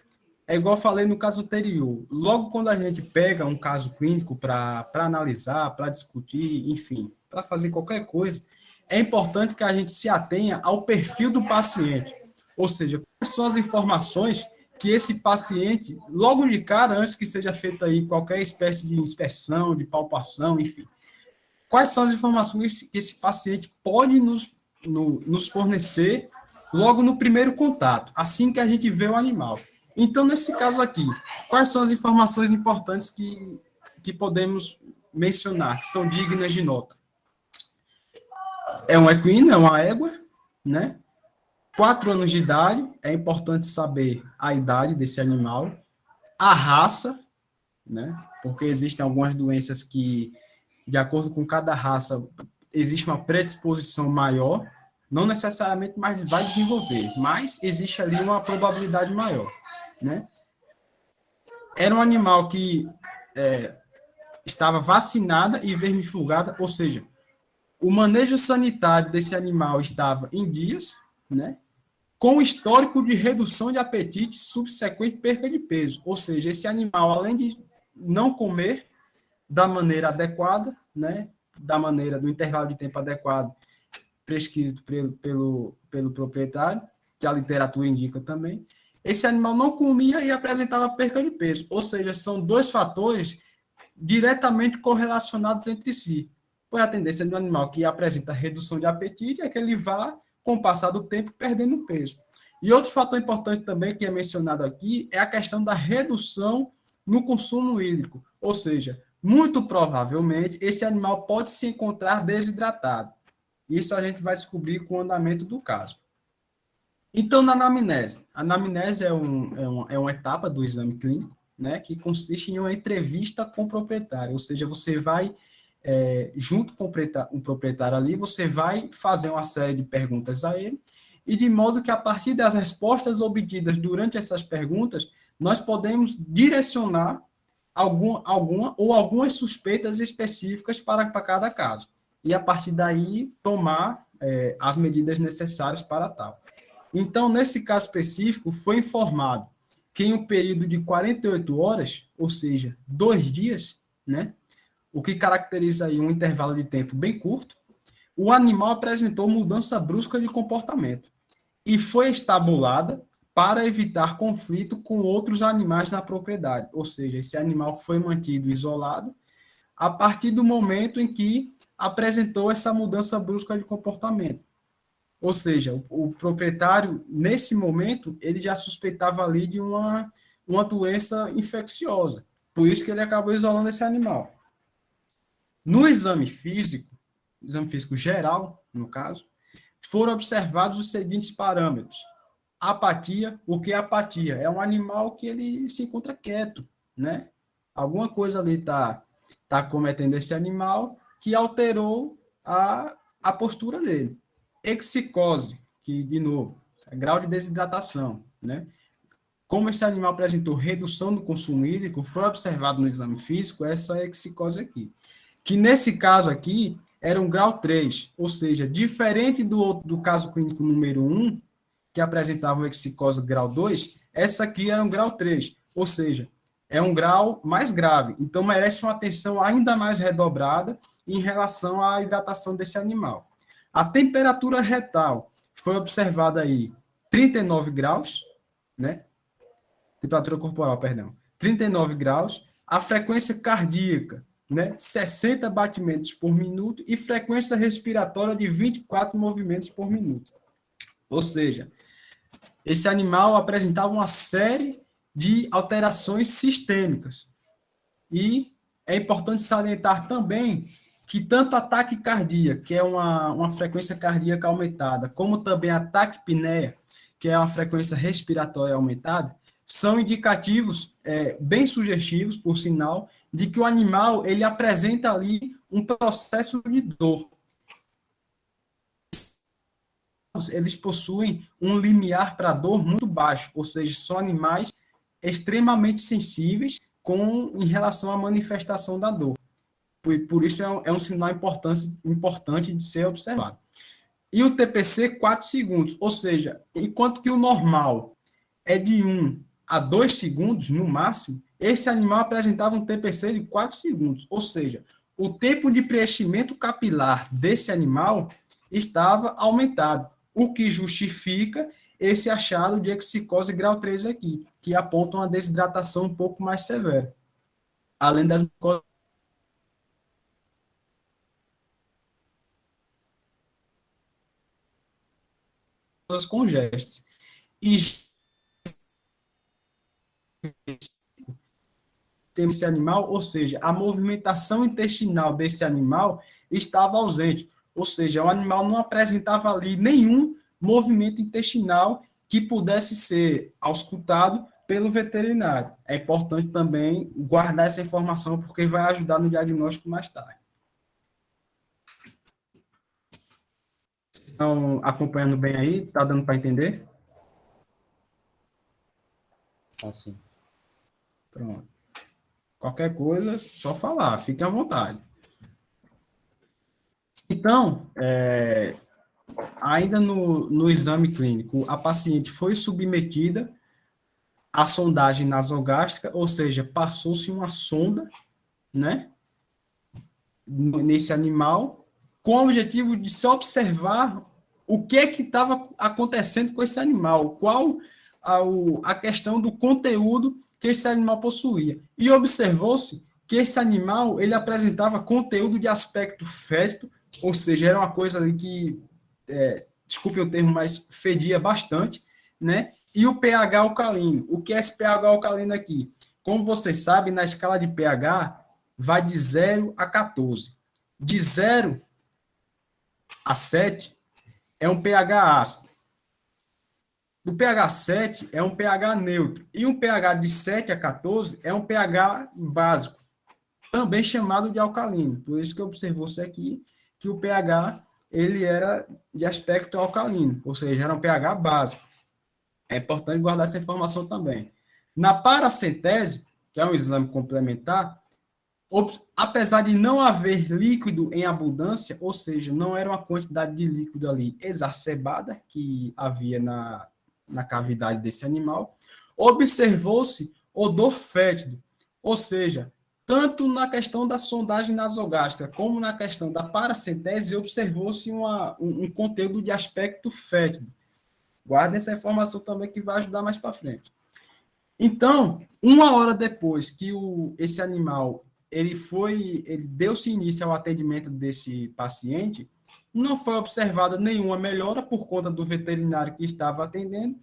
é igual eu falei no caso anterior, logo quando a gente pega um caso clínico para analisar, para discutir, enfim, para fazer qualquer coisa, é importante que a gente se atenha ao perfil do paciente, ou seja, quais são as informações que esse paciente, logo de cara, antes que seja feita aí qualquer espécie de inspeção, de palpação, enfim, quais são as informações que esse paciente pode nos fornecer logo no primeiro contato, assim que a gente vê o animal. Então, nesse caso aqui, quais são as informações importantes que podemos mencionar, que são dignas de nota? É um equino, é uma égua, né? 4 anos de idade, é importante saber a idade desse animal, a raça, né? Porque existem algumas doenças que, de acordo com cada raça, existe uma predisposição maior, não necessariamente mais vai desenvolver, mas existe ali uma probabilidade maior, né? Era um animal que estava vacinada e vermifugada, ou seja, o manejo sanitário desse animal estava em dias, né? Com histórico de redução de apetite e subsequente perca de peso. Ou seja, esse animal, além de não comer da maneira adequada, né? Da maneira, do intervalo de tempo adequado, prescrito pelo proprietário, que a literatura indica também, esse animal não comia e apresentava perca de peso. Ou seja, são dois fatores diretamente correlacionados entre si. Pois a tendência de um animal que apresenta redução de apetite é que ele vá, com o passar do tempo, perdendo peso. E outro fator importante também que é mencionado aqui é a questão da redução no consumo hídrico. Ou seja, muito provavelmente esse animal pode se encontrar desidratado. Isso a gente vai descobrir com o andamento do caso. Então, na anamnese. A anamnese é uma etapa do exame clínico, né, que consiste em uma entrevista com o proprietário, ou seja, você vai, junto com o proprietário ali, você vai fazer uma série de perguntas a ele, e de modo que a partir das respostas obtidas durante essas perguntas, nós podemos direcionar algumas suspeitas específicas para cada caso, e a partir daí tomar as medidas necessárias para tal. Então, nesse caso específico, foi informado que em um período de 48 horas, ou seja, 2 dias, né, o que caracteriza aí um intervalo de tempo bem curto, o animal apresentou mudança brusca de comportamento e foi estabulada para evitar conflito com outros animais na propriedade. Ou seja, esse animal foi mantido isolado a partir do momento em que apresentou essa mudança brusca de comportamento. Ou seja, o proprietário, nesse momento, ele já suspeitava ali de uma doença infecciosa. Por isso que ele acabou isolando esse animal. No exame físico geral, no caso, foram observados os seguintes parâmetros. Apatia. O que é apatia? É um animal que ele se encontra quieto, né? Alguma coisa ali está cometendo esse animal que alterou a postura dele. Excicose, que, de novo, é grau de desidratação, né? Como esse animal apresentou redução do consumo hídrico, foi observado no exame físico essa excicose aqui, que nesse caso aqui era um grau 3, ou seja, diferente do caso clínico número 1, que apresentava uma excicose grau 2, essa aqui era um grau 3, ou seja, é um grau mais grave, então merece uma atenção ainda mais redobrada em relação à hidratação desse animal. A temperatura retal foi observada aí 39 graus, né? Temperatura corporal, perdão. 39 graus. A frequência cardíaca, né? 60 batimentos por minuto e frequência respiratória de 24 movimentos por minuto. Ou seja, esse animal apresentava uma série de alterações sistêmicas. E é importante salientar também que tanto a taquicardia, que é uma frequência cardíaca aumentada, como também a taquipneia, que é uma frequência respiratória aumentada, são indicativos bem sugestivos, por sinal, de que o animal ele apresenta ali um processo de dor. Eles possuem um limiar para dor muito baixo, ou seja, são animais extremamente sensíveis em relação à manifestação da dor. Por isso é um sinal importante de ser observado. E o TPC, 4 segundos, ou seja, enquanto que o normal é de 1 a 2 segundos, no máximo, esse animal apresentava um TPC de 4 segundos, ou seja, o tempo de preenchimento capilar desse animal estava aumentado, o que justifica esse achado de excicose grau 3 aqui, que aponta uma desidratação um pouco mais severa, além das mucosas congestas. E tem esse animal, ou seja, a movimentação intestinal desse animal estava ausente, ou seja, o animal não apresentava ali nenhum movimento intestinal que pudesse ser auscultado pelo veterinário. É importante também guardar essa informação, porque vai ajudar no diagnóstico mais tarde. Estão acompanhando bem aí? Está dando para entender? Assim. Pronto. Qualquer coisa, só falar, fique à vontade. Então, ainda no exame clínico, a paciente foi submetida à sondagem nasogástrica, ou seja, passou-se uma sonda, né, nesse animal, com o objetivo de se observar o que é que estava acontecendo com esse animal, qual a questão do conteúdo que esse animal possuía. E observou-se que esse animal ele apresentava conteúdo de aspecto fétido, ou seja, era uma coisa ali que, desculpe o termo, mas fedia bastante, né? E o pH alcalino. O que é esse pH alcalino aqui? Como vocês sabem, na escala de pH, vai de 0 a 14. De 0 a 7 é um pH ácido. Do pH 7 é um pH neutro. E um pH de 7 a 14 é um pH básico, também chamado de alcalino. Por isso que observou-se aqui que o pH ele era de aspecto alcalino, ou seja, era um pH básico. É importante guardar essa informação também. Na paracentese, que é um exame complementar, apesar de não haver líquido em abundância, ou seja, não era uma quantidade de líquido ali exacerbada que havia na cavidade desse animal, observou-se odor fétido, ou seja, tanto na questão da sondagem nasogástrica como na questão da paracentese, observou-se um conteúdo de aspecto fétido. Guarde essa informação também que vai ajudar mais para frente. Então, 1 hora depois que esse animal ele deu-se início ao atendimento desse paciente, não foi observada nenhuma melhora por conta do veterinário que estava atendendo.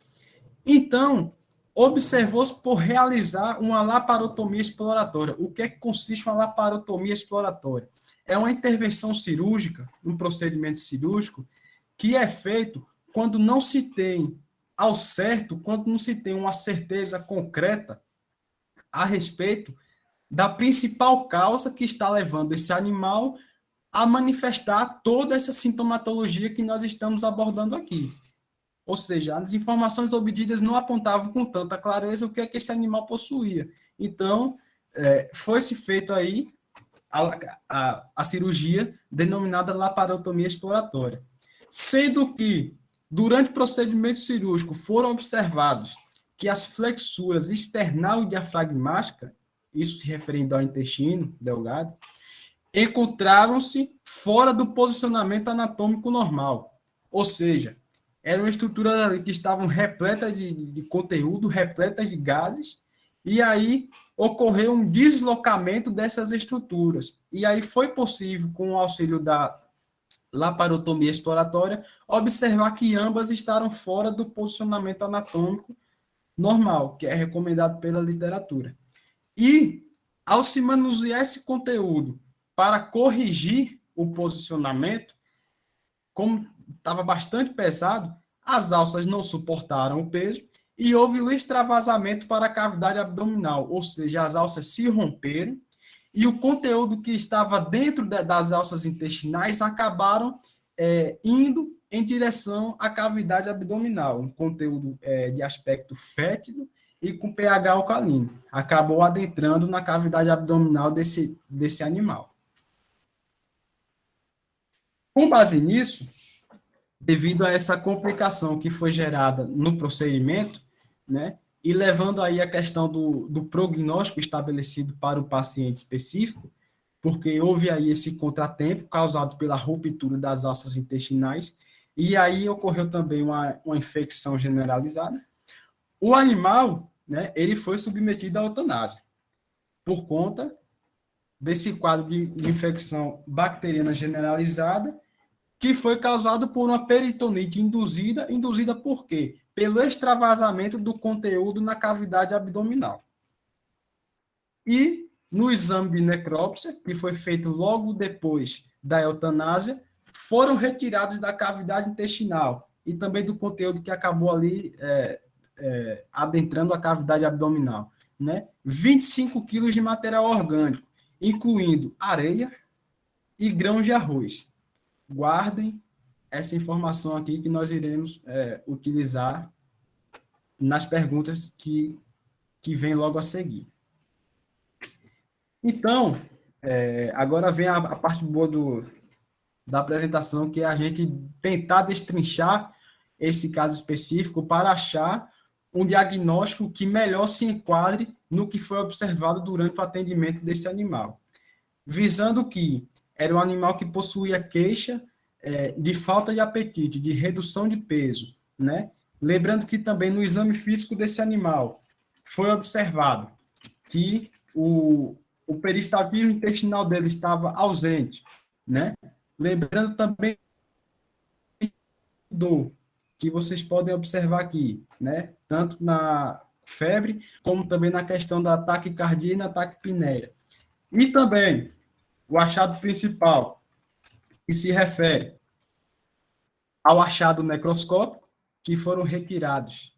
Então, observou-se por realizar uma laparotomia exploratória. O que é que consiste uma laparotomia exploratória? É uma intervenção cirúrgica, um procedimento cirúrgico, que é feito quando não se tem ao certo, quando não se tem uma certeza concreta a respeito da principal causa que está levando esse animal a manifestar toda essa sintomatologia que nós estamos abordando aqui. Ou seja, as informações obtidas não apontavam com tanta clareza o que é que esse animal possuía. Então, foi-se feito aí a cirurgia denominada laparotomia exploratória. Sendo que, durante o procedimento cirúrgico, foram observados que as flexuras external e diafragmática, isso se referindo ao intestino delgado, encontraram-se fora do posicionamento anatômico normal. Ou seja, eram estruturas ali que estavam repletas de conteúdo, repletas de gases, e aí ocorreu um deslocamento dessas estruturas. E aí foi possível, com o auxílio da laparotomia exploratória, observar que ambas estavam fora do posicionamento anatômico normal, que é recomendado pela literatura. E, ao se manusear esse conteúdo para corrigir o posicionamento, como estava bastante pesado, as alças não suportaram o peso e houve o extravasamento para a cavidade abdominal, ou seja, as alças se romperam e o conteúdo que estava dentro das alças intestinais acabaram indo em direção à cavidade abdominal, um conteúdo de aspecto fétido e com pH alcalino. Acabou adentrando na cavidade abdominal desse animal. Com base nisso, devido a essa complicação que foi gerada no procedimento, né, e levando aí a questão do prognóstico estabelecido para o paciente específico, porque houve aí esse contratempo causado pela ruptura das alças intestinais, e aí ocorreu também uma infecção generalizada. O animal, né, ele foi submetido à eutanásia, por conta desse quadro de infecção bacteriana generalizada, que foi causado por uma peritonite induzida por quê? Pelo extravasamento do conteúdo na cavidade abdominal. E no exame de necrópsia, que foi feito logo depois da eutanásia, foram retirados da cavidade intestinal e também do conteúdo que acabou ali adentrando a cavidade abdominal, né? 25 quilos de material orgânico, incluindo areia e grãos de arroz. Guardem essa informação aqui que nós iremos utilizar nas perguntas que vem logo a seguir. Então, agora vem a parte boa da apresentação, que é a gente tentar destrinchar esse caso específico para achar um diagnóstico que melhor se enquadre no que foi observado durante o atendimento desse animal, visando que era um animal que possuía queixa de falta de apetite, de redução de peso, né? Lembrando que também no exame físico desse animal foi observado que o peristaltismo intestinal dele estava ausente, né? Lembrando também dor, que vocês podem observar aqui, né? Tanto na febre, como também na questão da taquicardia e na taquipneia. E também o achado principal, que se refere ao achado necroscópico, que foram retirados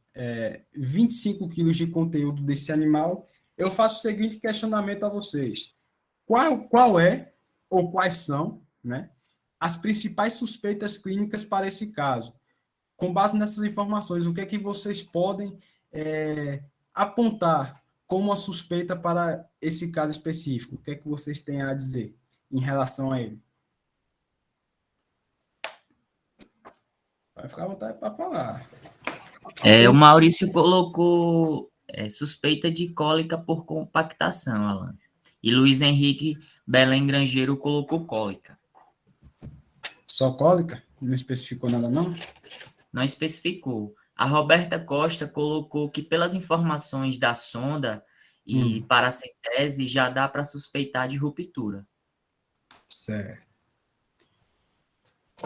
25 quilos de conteúdo desse animal. Eu faço o seguinte questionamento a vocês. Qual é, ou quais são, né, as principais suspeitas clínicas para esse caso? Com base nessas informações, o que é que vocês podem apontar como uma suspeita para esse caso específico? O que é que vocês têm a dizer em relação a ele? Vai ficar à vontade para falar. O Maurício colocou suspeita de cólica por compactação, Alan. E Luiz Henrique Belém Grangeiro colocou cólica. Só cólica? Não especificou nada, não? Não especificou. A Roberta Costa colocou que, pelas informações da sonda e paracentese, já dá para suspeitar de ruptura. Certo.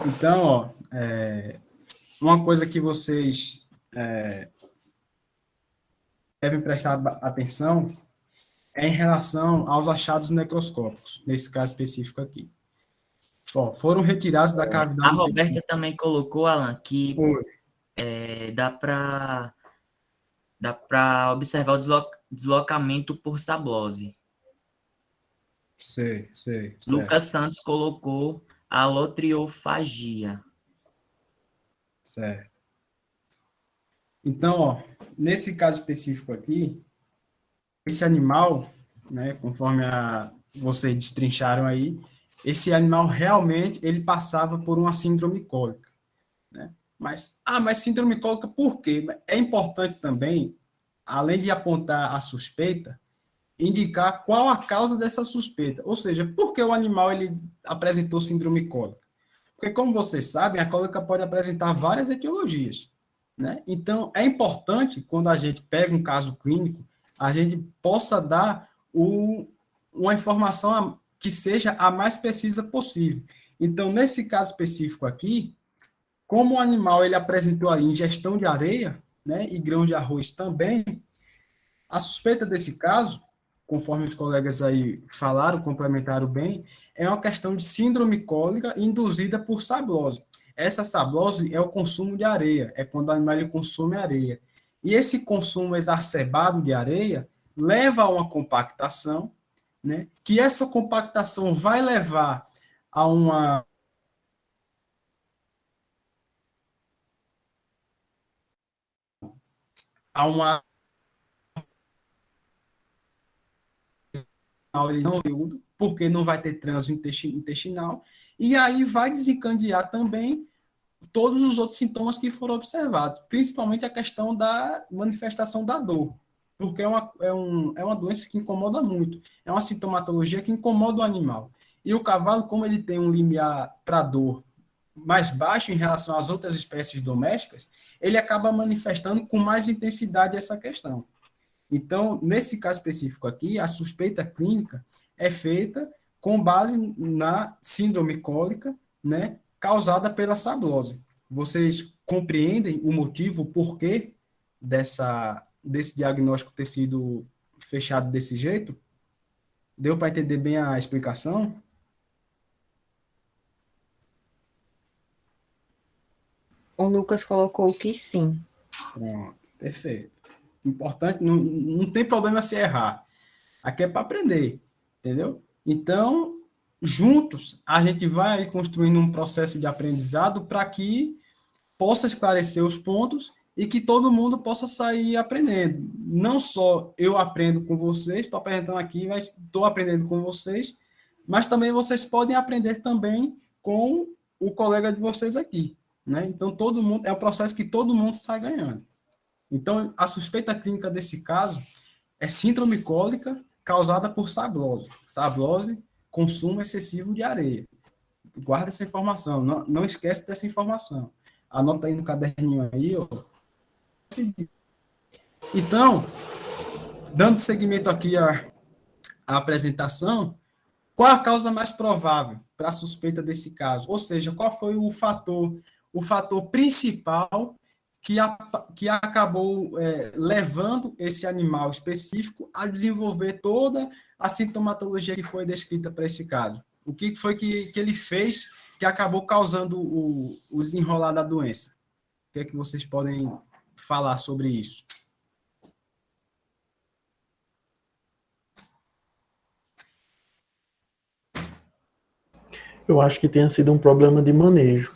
Então, ó, uma coisa que vocês devem prestar atenção é em relação aos achados necroscópicos, nesse caso específico aqui. Ó, foram retirados da cavidade A Roberta intestinal. também colocou, Alan, que dá para observar o deslocamento por sablose. Sei. Lucas Santos colocou alotriofagia. Certo. Então, ó, nesse caso específico aqui, esse animal, né, conforme vocês destrincharam aí, esse animal realmente ele passava por uma síndrome cólica, né? Mas síndrome cólica por quê? É importante também, além de apontar a suspeita, indicar qual a causa dessa suspeita, ou seja, por que o animal ele apresentou síndrome cólica? Porque, como vocês sabem, a cólica pode apresentar várias etiologias, né? Então, é importante, quando a gente pega um caso clínico, a gente possa dar uma informação que seja a mais precisa possível. Então, nesse caso específico aqui, como o animal ele apresentou a ingestão de areia, né, e grãos de arroz também, a suspeita desse caso, conforme os colegas aí falaram, complementaram bem, é uma questão de síndrome cólica induzida por sablose. Essa sablose é o consumo de areia, é quando o animal ele consome areia. E esse consumo exacerbado de areia leva a uma compactação, né, que essa compactação vai levar a uma porque não vai ter trânsito intestinal, e aí vai desencadear também todos os outros sintomas que foram observados, principalmente a questão da manifestação da dor, porque é uma doença que incomoda muito, é uma sintomatologia que incomoda o animal. E o cavalo, como ele tem um limiar para dor mais baixo em relação às outras espécies domésticas, ele acaba manifestando com mais intensidade essa questão. Então, nesse caso específico aqui, a suspeita clínica é feita com base na síndrome cólica, né, causada pela sablose. Vocês compreendem o motivo, o porquê desse diagnóstico ter sido fechado desse jeito? Deu para entender bem a explicação? O Lucas colocou que sim. Pronto, perfeito. Importante, não tem problema se errar. Aqui é para aprender, entendeu? Então, juntos, a gente vai aí construindo um processo de aprendizado para que possa esclarecer os pontos e que todo mundo possa sair aprendendo. Não só eu aprendo com vocês, estou apresentando aqui, mas estou aprendendo com vocês, mas também vocês podem aprender também com o colega de vocês aqui, né? Então, todo mundo, é um processo que todo mundo sai ganhando. Então, a suspeita clínica desse caso é síndrome cólica causada por sablose. Sablose, consumo excessivo de areia. Guarda essa informação, não esquece dessa informação. Anota aí no caderninho aí, ó. Então, dando seguimento aqui à apresentação, qual a causa mais provável para a suspeita desse caso? Ou seja, qual foi o fator principal que acabou levando esse animal específico a desenvolver toda a sintomatologia que foi descrita para esse caso? O que foi que ele fez que acabou causando o desenrolar da doença? O que é que vocês podem falar sobre isso? Eu acho que tenha sido um problema de manejo.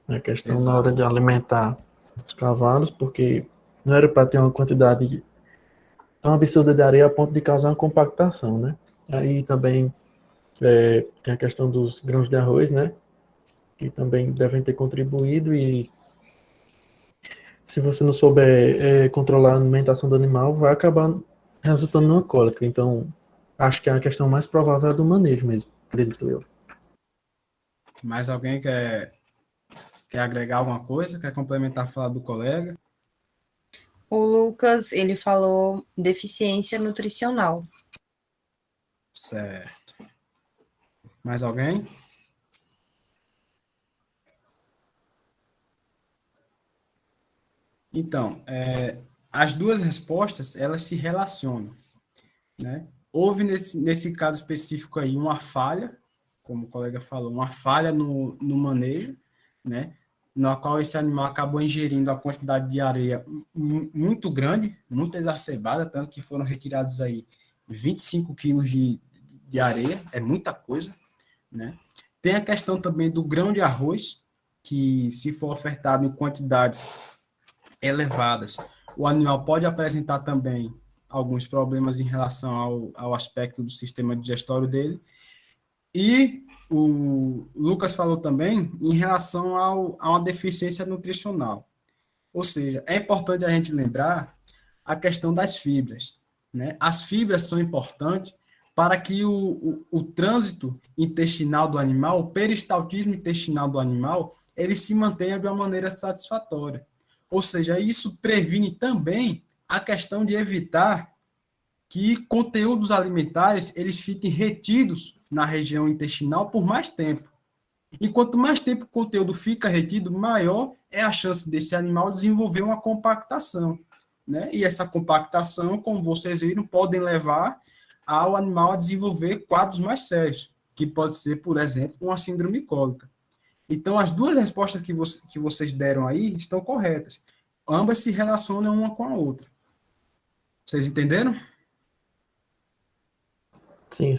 A questão Exato. na hora de alimentar os cavalos, porque não era para ter uma quantidade tão absurda de areia a ponto de causar uma compactação, né? Aí também tem a questão dos grãos de arroz, né? Que também devem ter contribuído, e se você não souber controlar a alimentação do animal, vai acabar resultando numa cólica. Então, acho que a questão mais provável é do manejo mesmo, acredito eu. Mais alguém quer agregar alguma coisa? Quer complementar a fala do colega? O Lucas, ele falou deficiência nutricional. Certo. Mais alguém? Então, as duas respostas, elas se relacionam, né? Houve, nesse caso específico aí, uma falha, como o colega falou, uma falha no manejo, né? Na qual esse animal acabou ingerindo a quantidade de areia muito grande, muito exacerbada, tanto que foram retirados aí 25 quilos de areia, é muita coisa, né? Tem a questão também do grão de arroz, que se for ofertado em quantidades elevadas, o animal pode apresentar também alguns problemas em relação ao aspecto do sistema digestório dele. E o Lucas falou também em relação a uma deficiência nutricional. Ou seja, é importante a gente lembrar a questão das fibras, né? As fibras são importantes para que o trânsito intestinal do animal, o peristaltismo intestinal do animal, ele se mantenha de uma maneira satisfatória. Ou seja, isso previne também a questão de evitar que conteúdos alimentares eles fiquem retidos na região intestinal por mais tempo. E quanto mais tempo o conteúdo fica retido, maior é a chance desse animal desenvolver uma compactação, né? E essa compactação, como vocês viram, podem levar ao animal a desenvolver quadros mais sérios, que pode ser, por exemplo, uma síndrome cólica. Então, as duas respostas que vocês deram aí estão corretas. Ambas se relacionam uma com a outra. Vocês entenderam? Sim,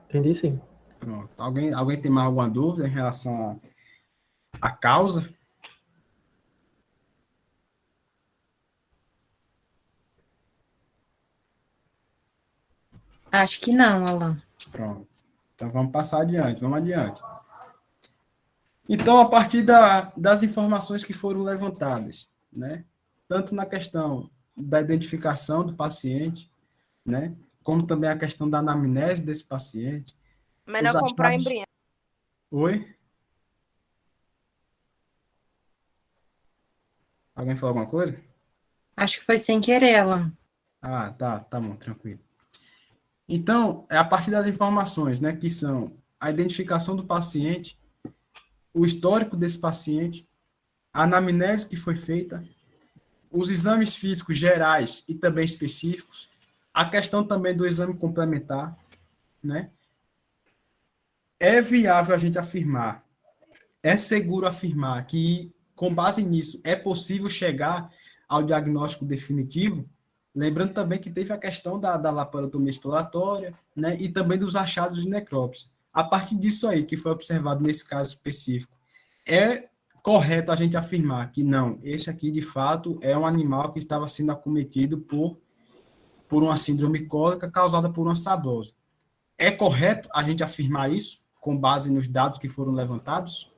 entendi sim. Pronto. Alguém tem mais alguma dúvida em relação à causa? Acho que não, Alan. Pronto. Então, vamos passar adiante. Vamos adiante. Então, a partir das informações que foram levantadas, né, tanto na questão da identificação do paciente, né, como também a questão da anamnese desse paciente. Melhor comprar embrião. Oi? Alguém falou alguma coisa? Acho que foi sem querer, Alan. Ah, tá bom, tranquilo. Então, é a partir das informações, né, que são a identificação do paciente, o histórico desse paciente, a anamnese que foi feita, os exames físicos gerais e também específicos, a questão também do exame complementar, né? É viável a gente afirmar, é seguro afirmar que, com base nisso, é possível chegar ao diagnóstico definitivo, lembrando também que teve a questão da laparotomia exploratória, né? E também dos achados de necrópsia. a partir disso aí que foi observado nesse caso específico, é correto a gente afirmar que não, esse aqui de fato é um animal que estava sendo acometido por uma síndrome cólica causada por uma sablose. É correto a gente afirmar isso com base nos dados que foram levantados?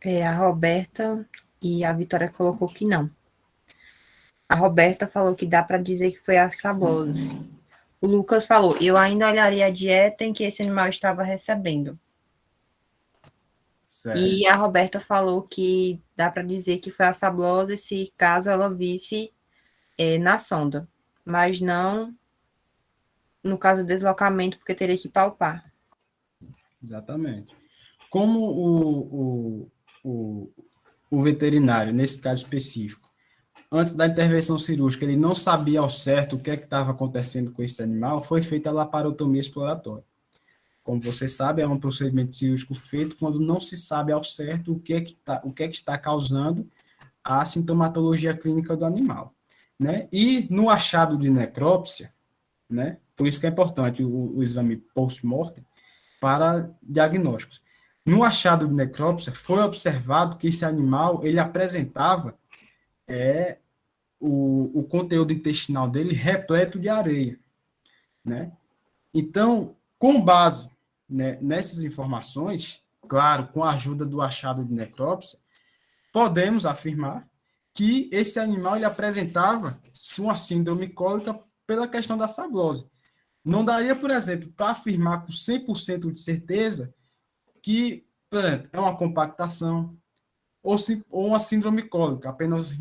A Roberta e a Vitória colocou que não. A Roberta falou que dá para dizer que foi a sablose. O Lucas falou, eu ainda olharia a dieta em que esse animal estava recebendo. Certo. E a Roberta falou que dá para dizer que foi a sablose se caso ela visse na sonda, mas não no caso do deslocamento, porque teria que palpar. Exatamente. Como o veterinário, nesse caso específico, antes da intervenção cirúrgica, ele não sabia ao certo o que é que estava acontecendo com esse animal, foi feita a laparotomia exploratória. Como você sabe, é um procedimento cirúrgico feito quando não se sabe ao certo o que é que está causando a sintomatologia clínica do animal, né? E no achado de necrópsia, né? Por isso que é importante o exame post-mortem para diagnósticos. No achado de necrópsia, foi observado que esse animal ele apresentava o conteúdo intestinal dele repleto de areia, né? Então, com base, né, nessas informações, claro, com a ajuda do achado de necrópsia, podemos afirmar que esse animal ele apresentava uma síndrome cólica pela questão da sablose. Não daria, por exemplo, para afirmar com 100% de certeza que, por exemplo, é uma compactação ou uma síndrome cólica, apenas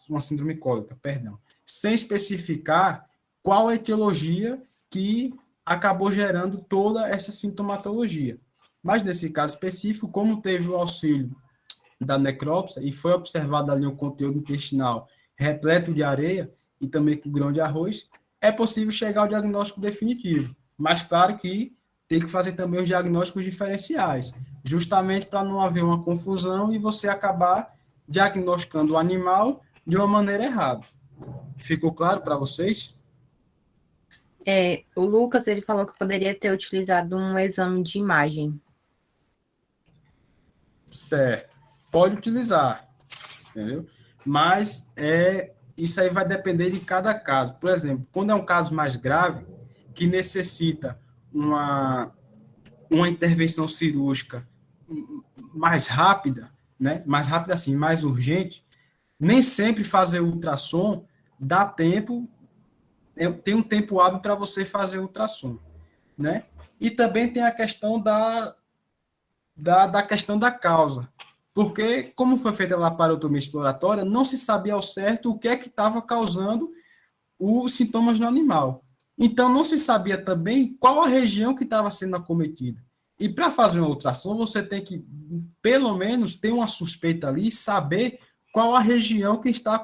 uma síndrome cólica, perdão, sem especificar qual a etiologia que acabou gerando toda essa sintomatologia. Mas nesse caso específico, como teve o auxílio da necrópsia e foi observado ali o conteúdo intestinal repleto de areia e também com grão de arroz, é possível chegar ao diagnóstico definitivo. Mas claro que tem que fazer também os diagnósticos diferenciais, justamente para não haver uma confusão e você acabar diagnosticando o animal de uma maneira errada. Ficou claro para vocês? O Lucas, ele falou que poderia ter utilizado um exame de imagem. Certo. Pode utilizar, entendeu? Mas isso aí vai depender de cada caso. Por exemplo, quando é um caso mais grave, que necessita uma intervenção cirúrgica mais rápida, né? Mais rápida assim, mais urgente, nem sempre fazer ultrassom dá tempo, tem um tempo hábil para você fazer ultrassom, né? E também tem a questão da questão da causa, porque como foi feita a laparotomia exploratória, não se sabia ao certo o que é que estava causando os sintomas no animal. Então, não se sabia também qual a região que estava sendo acometida. E para fazer uma ultrassom, você tem que, pelo menos, ter uma suspeita ali e saber qual a região que está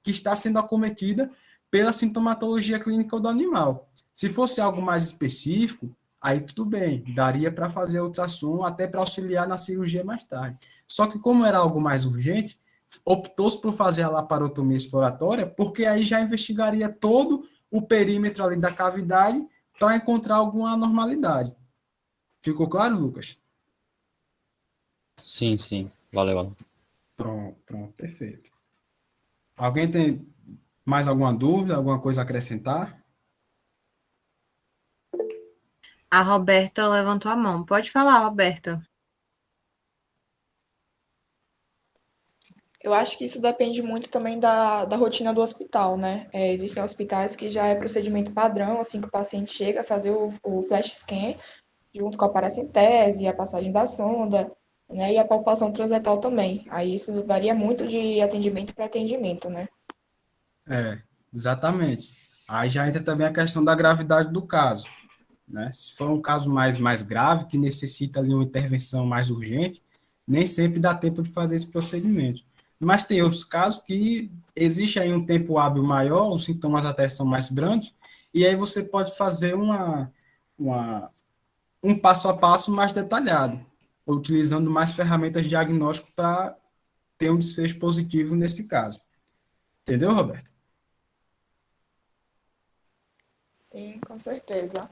que está sendo acometida pela sintomatologia clínica do animal. Se fosse algo mais específico, aí tudo bem, daria para fazer a ultrassom até para auxiliar na cirurgia mais tarde. Só que como era algo mais urgente, optou-se por fazer a laparotomia exploratória, porque aí já investigaria todo o perímetro ali da cavidade para encontrar alguma anormalidade. Ficou claro, Lucas? Sim, sim. Valeu, Alan. Pronto, perfeito. Alguém tem mais alguma dúvida, alguma coisa a acrescentar? A Roberta levantou a mão. Pode falar, Roberta. Eu acho que isso depende muito também da rotina do hospital, né? Existem hospitais que já é procedimento padrão, assim que o paciente chega a fazer o flash scan, junto com a paracentese, a passagem da sonda, né? E a palpação transetal também. Aí isso varia muito de atendimento para atendimento, né? Exatamente. Aí já entra também a questão da gravidade do caso, né? Se for um caso mais grave, que necessita ali uma intervenção mais urgente, nem sempre dá tempo de fazer esse procedimento. Mas tem outros casos que existe aí um tempo hábil maior, os sintomas até são mais brandos, e aí você pode fazer um passo a passo mais detalhado, utilizando mais ferramentas de diagnóstico para ter um desfecho positivo nesse caso. Entendeu, Roberto? Sim, com certeza.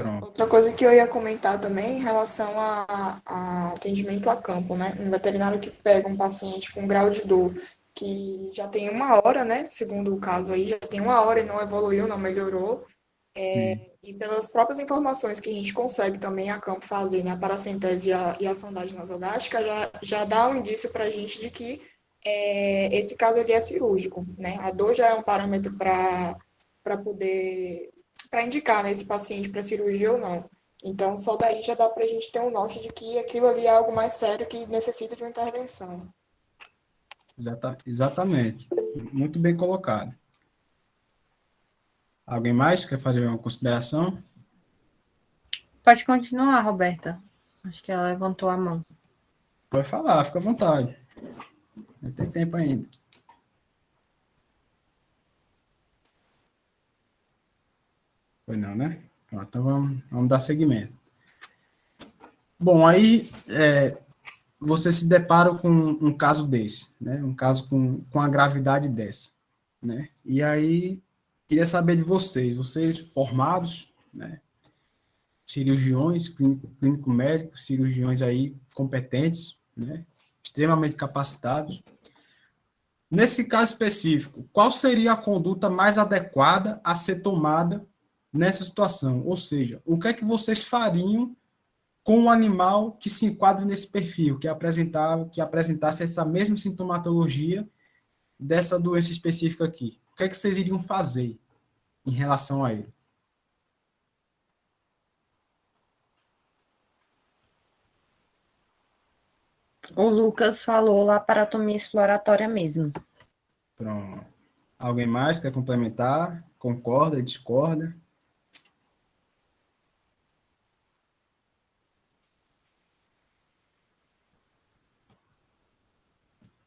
Pronto. Outra coisa que eu ia comentar também em relação a atendimento a campo, né? Um veterinário que pega um paciente com grau de dor que já tem 1 hora, né? Segundo o caso aí, já tem 1 hora e não evoluiu, não melhorou. Sim, E pelas próprias informações que a gente consegue também a campo fazer, né? A paracentese e a sondagem nasogástrica, já dá um indício para a gente de que esse caso ele é cirúrgico, né? A dor já é um parâmetro para poder para indicar, né, esse paciente para cirurgia ou não. Então, só daí já dá para a gente ter um norte de que aquilo ali é algo mais sério que necessita de uma intervenção. exatamente. Muito bem colocado. Alguém mais quer fazer uma consideração? Pode continuar, Roberta. Acho que ela levantou a mão. Pode falar, fica à vontade. Não tem tempo ainda. Foi não, né? Pronto, então vamos dar seguimento. Bom, aí você se depara com um caso desse, né? Um caso com a gravidade dessa, né? E aí, queria saber de vocês formados, né? Cirurgiões, clínico médicos, cirurgiões aí competentes, né? Extremamente capacitados. Nesse caso específico, qual seria a conduta mais adequada a ser tomada nessa situação? Ou seja, o que é que vocês fariam com um animal que se enquadre nesse perfil, que apresentasse essa mesma sintomatologia dessa doença específica aqui? O que é que vocês iriam fazer em relação a ele? O Lucas falou laparotomia exploratória mesmo. Pronto. Alguém mais quer complementar? Concorda, discorda?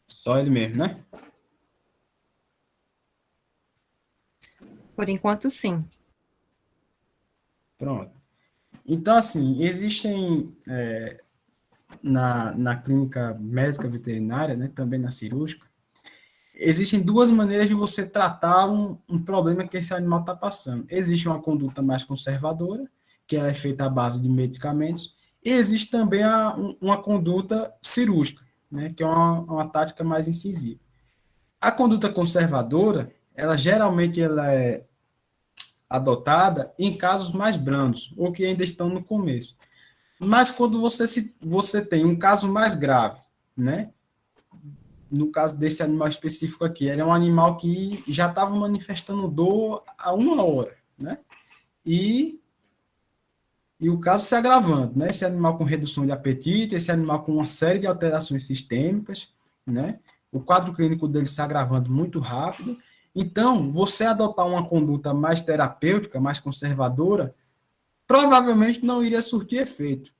Só ele mesmo, né? Por enquanto, sim. Pronto. Então, assim, existem na clínica médica veterinária, né, também na cirúrgica, existem duas maneiras de você tratar um problema que esse animal está passando. Existe uma conduta mais conservadora, que ela é feita à base de medicamentos, e existe também uma conduta cirúrgica, né, que é uma tática mais incisiva. A conduta conservadora, ela é adotada em casos mais brandos, ou que ainda estão no começo. Mas quando você tem um caso mais grave, né? No caso desse animal específico aqui, ele é um animal que já estava manifestando dor há 1 hora, né? E, e o caso se agravando, né? Esse animal com redução de apetite, esse animal com uma série de alterações sistêmicas, né? O quadro clínico dele se agravando muito rápido. Então, você adotar uma conduta mais terapêutica, mais conservadora, provavelmente não iria surtir efeito,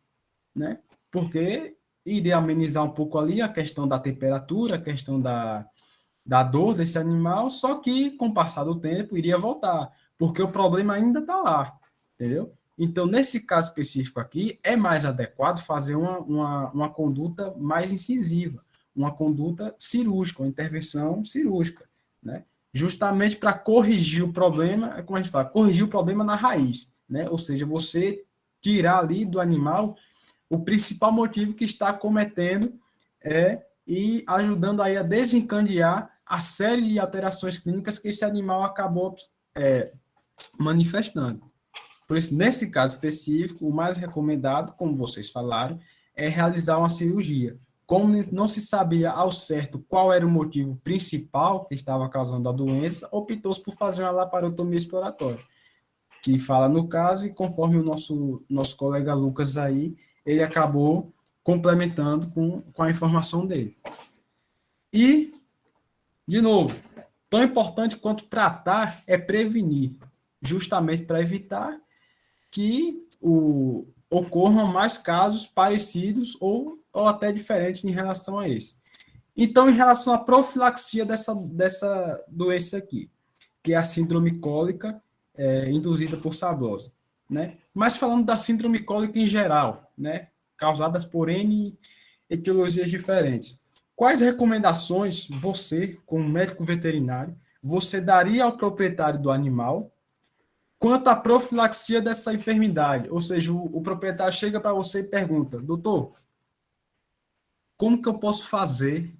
né? Porque iria amenizar um pouco ali a questão da temperatura, a questão da dor desse animal, só que com o passar do tempo iria voltar, porque o problema ainda está lá, entendeu? Então, nesse caso específico aqui, é mais adequado fazer uma conduta mais incisiva, uma conduta cirúrgica, uma intervenção cirúrgica, né? Justamente para corrigir o problema, como a gente fala, corrigir o problema na raiz, né? Ou seja, você tirar ali do animal o principal motivo que está cometendo e ajudando aí a desencadear a série de alterações clínicas que esse animal acabou manifestando. Por isso, nesse caso específico, o mais recomendado, como vocês falaram, é realizar uma cirurgia. Como não se sabia ao certo qual era o motivo principal que estava causando a doença, optou-se por fazer uma laparotomia exploratória, que fala no caso, e conforme o nosso colega Lucas aí, ele acabou complementando com a informação dele. E, de novo, tão importante quanto tratar é prevenir, justamente para evitar que ocorram mais casos parecidos ou até diferentes em relação a esse. Então, em relação à profilaxia dessa doença aqui, que é a síndrome cólica induzida por sablose, né? Mas falando da síndrome cólica em geral, né? Causadas por N etiologias diferentes. Quais recomendações você, como médico veterinário, você daria ao proprietário do animal quanto à profilaxia dessa enfermidade. Ou seja, o proprietário chega para você e pergunta: doutor, como que eu posso fazer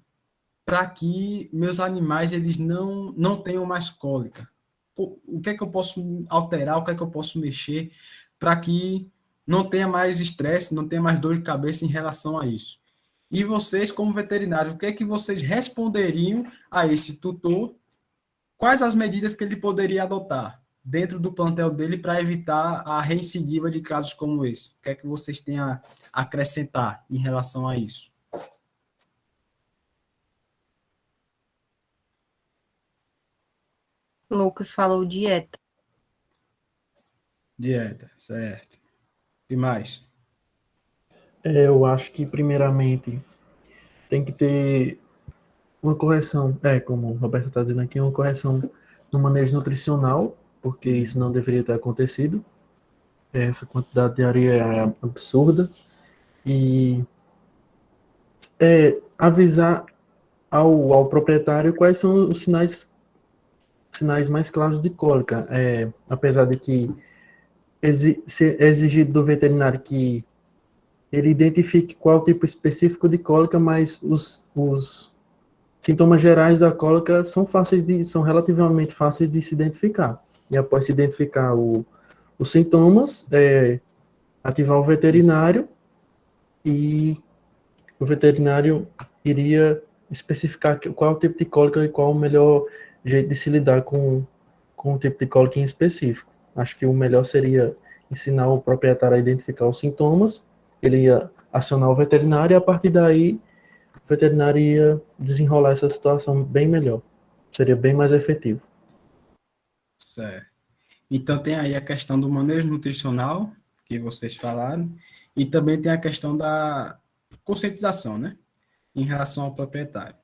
para que meus animais eles não tenham mais cólica? O que é que eu posso alterar, o que é que eu posso mexer para que não tenha mais estresse, não tenha mais dor de cabeça em relação a isso? E vocês, como veterinários, o que é que vocês responderiam a esse tutor? Quais as medidas que ele poderia adotar dentro do plantel dele para evitar a reincidiva de casos como esse? O que é que vocês têm a acrescentar em relação a isso? Lucas falou dieta. Dieta, certo. E mais? Eu acho que, primeiramente, tem que ter uma correção, como o Roberto está dizendo aqui, uma correção no manejo nutricional, porque isso não deveria ter acontecido. Essa quantidade de areia é absurda. E avisar ao proprietário quais são os sinais mais claros de cólica. Apesar de que ser exigido do veterinário que ele identifique qual tipo específico de cólica, mas os sintomas gerais da cólica são relativamente fáceis de se identificar. E após se identificar os sintomas, ativar o veterinário e o veterinário iria especificar qual é o tipo de cólica e qual o melhor jeito de se lidar com o tipo de cólica em específico. Acho que o melhor seria ensinar o proprietário a identificar os sintomas, ele ia acionar o veterinário e a partir daí o veterinário ia desenrolar essa situação bem melhor. Seria bem mais efetivo. Certo. Então tem aí a questão do manejo nutricional, que vocês falaram, e também tem a questão da conscientização, né? Em relação ao proprietário.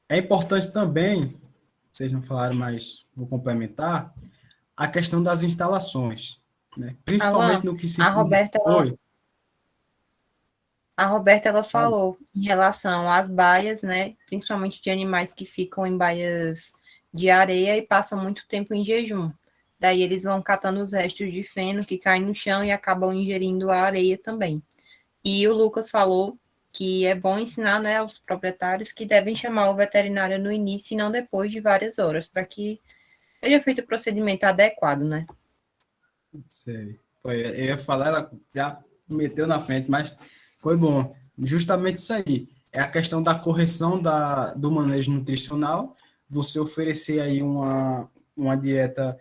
É importante também, vocês não falaram, mas vou complementar, a questão das instalações, né? Alan, Principalmente no que se... a Roberta, Oi. a Roberta, ela Fala. falou em relação às baias, né? Principalmente de animais que ficam em baias de areia e passam muito tempo em jejum. Daí eles vão catando os restos de feno que caem no chão e acabam ingerindo a areia também. E o Lucas falou que é bom ensinar, né, aos proprietários que devem chamar o veterinário no início e não depois de várias horas, para que seja feito o procedimento adequado, né? Sei. Foi, eu ia falar, ela já meteu na frente, mas foi bom. Justamente isso aí. É a questão da correção do manejo nutricional, você oferecer aí uma dieta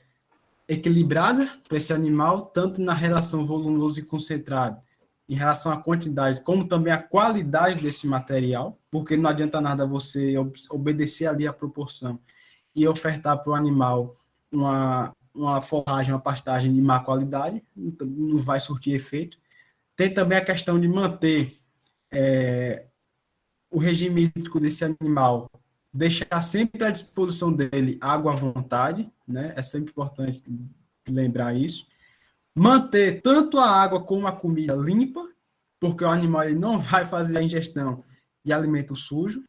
equilibrada para esse animal, tanto na relação volumoso e concentrado, em relação à quantidade, como também à qualidade desse material, porque não adianta nada você obedecer ali a proporção e ofertar para o animal uma forragem, uma pastagem de má qualidade, não vai surtir efeito. Tem também a questão de manter o regime hídrico desse animal, deixar sempre à disposição dele água à vontade, né? É sempre importante lembrar isso. Manter tanto a água como a comida limpa, porque o animal ele não vai fazer a ingestão de alimento sujo.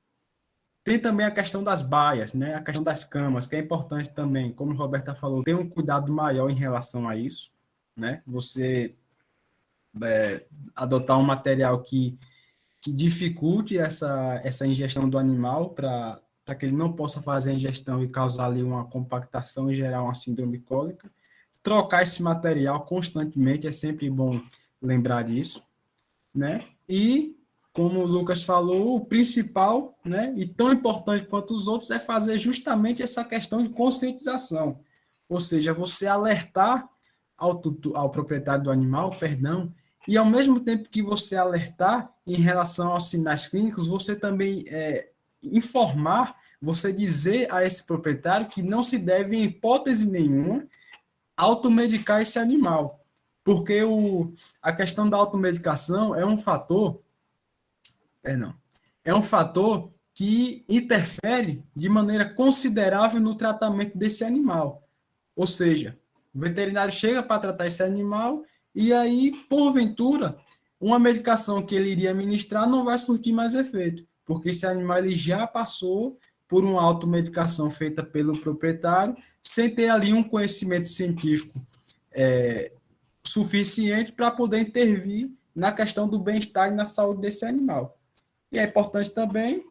Tem também a questão das baias, né? A questão das camas, que é importante também, como a Roberta falou, ter um cuidado maior em relação a isso, né? Você adotar um material que dificulte essa ingestão do animal para que ele não possa fazer a ingestão e causar ali uma compactação e gerar uma síndrome cólica. Trocar esse material constantemente, é sempre bom lembrar disso, né? E, como o Lucas falou, o principal, né, e tão importante quanto os outros, é fazer justamente essa questão de conscientização. Ou seja, você alertar ao proprietário do animal, perdão, e ao mesmo tempo que você alertar em relação aos sinais clínicos, você também informar, você dizer a esse proprietário que não se deve, em hipótese nenhuma, automedicar esse animal. Porque a questão da automedicação é um fator, é um fator que interfere de maneira considerável no tratamento desse animal. Ou seja, o veterinário chega para tratar esse animal e aí, porventura, uma medicação que ele iria administrar não vai surtir mais efeito, porque esse animal ele já passou por uma automedicação feita pelo proprietário, sem ter ali um conhecimento científico suficiente para poder intervir na questão do bem-estar e na saúde desse animal. E é importante também,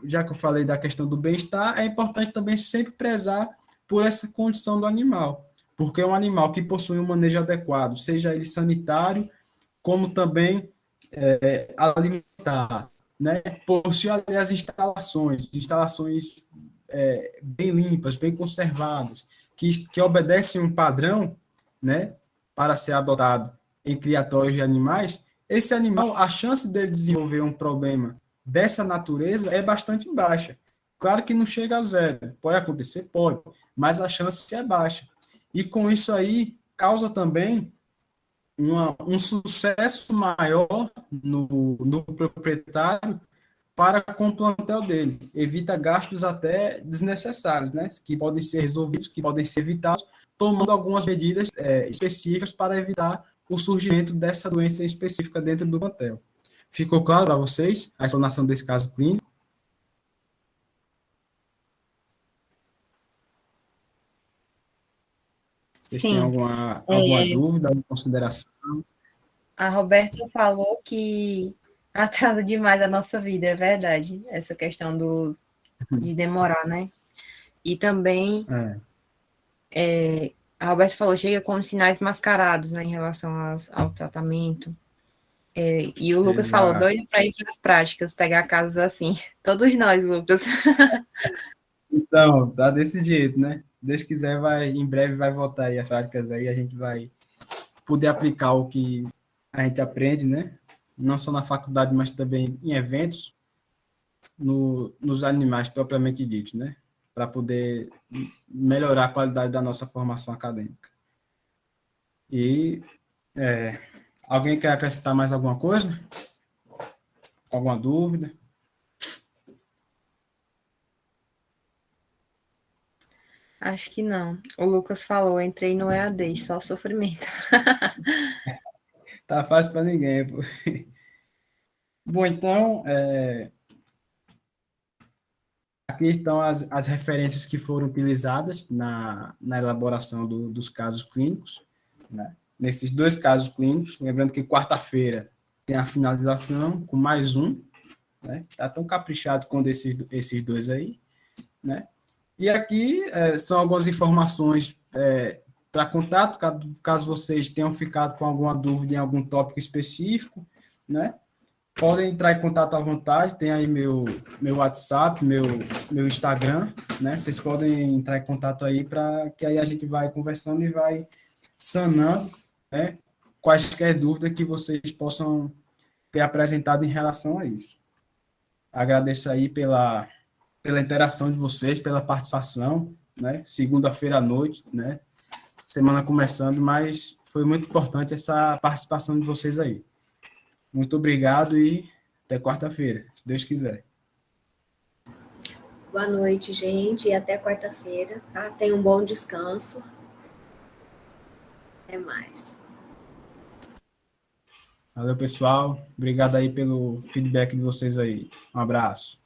já que eu falei da questão do bem-estar, é importante também sempre prezar por essa condição do animal, porque é um animal que possui um manejo adequado, seja ele sanitário, como também alimentar, né? Possui ali as instalações bem limpas, bem conservadas, que obedecem um padrão, né, para ser adotado em criatórios de animais. Esse animal, a chance dele desenvolver um problema dessa natureza é bastante baixa. Claro que não chega a zero, pode acontecer, pode, mas a chance é baixa. E com isso aí, causa também um sucesso maior no proprietário para com o plantel dele. Evita gastos até desnecessários, né? Que podem ser resolvidos, que podem ser evitados, tomando algumas medidas específicas para evitar o surgimento dessa doença específica dentro do plantel. Ficou claro para vocês a explanação desse caso clínico? Vocês têm Sim, alguma é, dúvida, alguma consideração? a Roberta falou que atrasa demais a nossa vida, é verdade, essa questão de demorar, né? E também a Roberta falou, chega com sinais mascarados, né, em relação ao tratamento. E o Lucas falou, Exato. doido para ir para as práticas, pegar casos assim. Todos nós, Lucas. Então, tá desse jeito, né? Deus quiser, em breve vai voltar aí as práticas aí, a gente vai poder aplicar o que a gente aprende, né? Não só na faculdade, mas também em eventos, nos animais propriamente ditos, né? Para poder melhorar a qualidade da nossa formação acadêmica. E alguém quer acrescentar mais alguma coisa? Alguma dúvida? Acho que não. O Lucas falou, entrei no EAD, só sofrimento. Tá fácil para ninguém, pô. Bom, então, aqui estão as referências que foram utilizadas na elaboração dos casos clínicos, né? Nesses 2 casos clínicos, lembrando que quarta-feira tem a finalização com mais um, né? Tá tão caprichado quanto esses 2 aí, né? E aqui são algumas informações para contato, caso vocês tenham ficado com alguma dúvida em algum tópico específico, né? Podem entrar em contato à vontade, tem aí meu WhatsApp, meu Instagram, né? Vocês podem entrar em contato aí para que aí a gente vai conversando e vai sanando, né? Quaisquer dúvidas que vocês possam ter apresentado em relação a isso. Agradeço aí pela interação de vocês, pela participação, né? Segunda-feira à noite, né? Semana começando, mas foi muito importante essa participação de vocês aí. Muito obrigado e até quarta-feira, se Deus quiser. Boa noite, gente, e até quarta-feira, tá? Tenha um bom descanso. Até mais. Valeu, pessoal. Obrigado aí pelo feedback de vocês aí. Um abraço.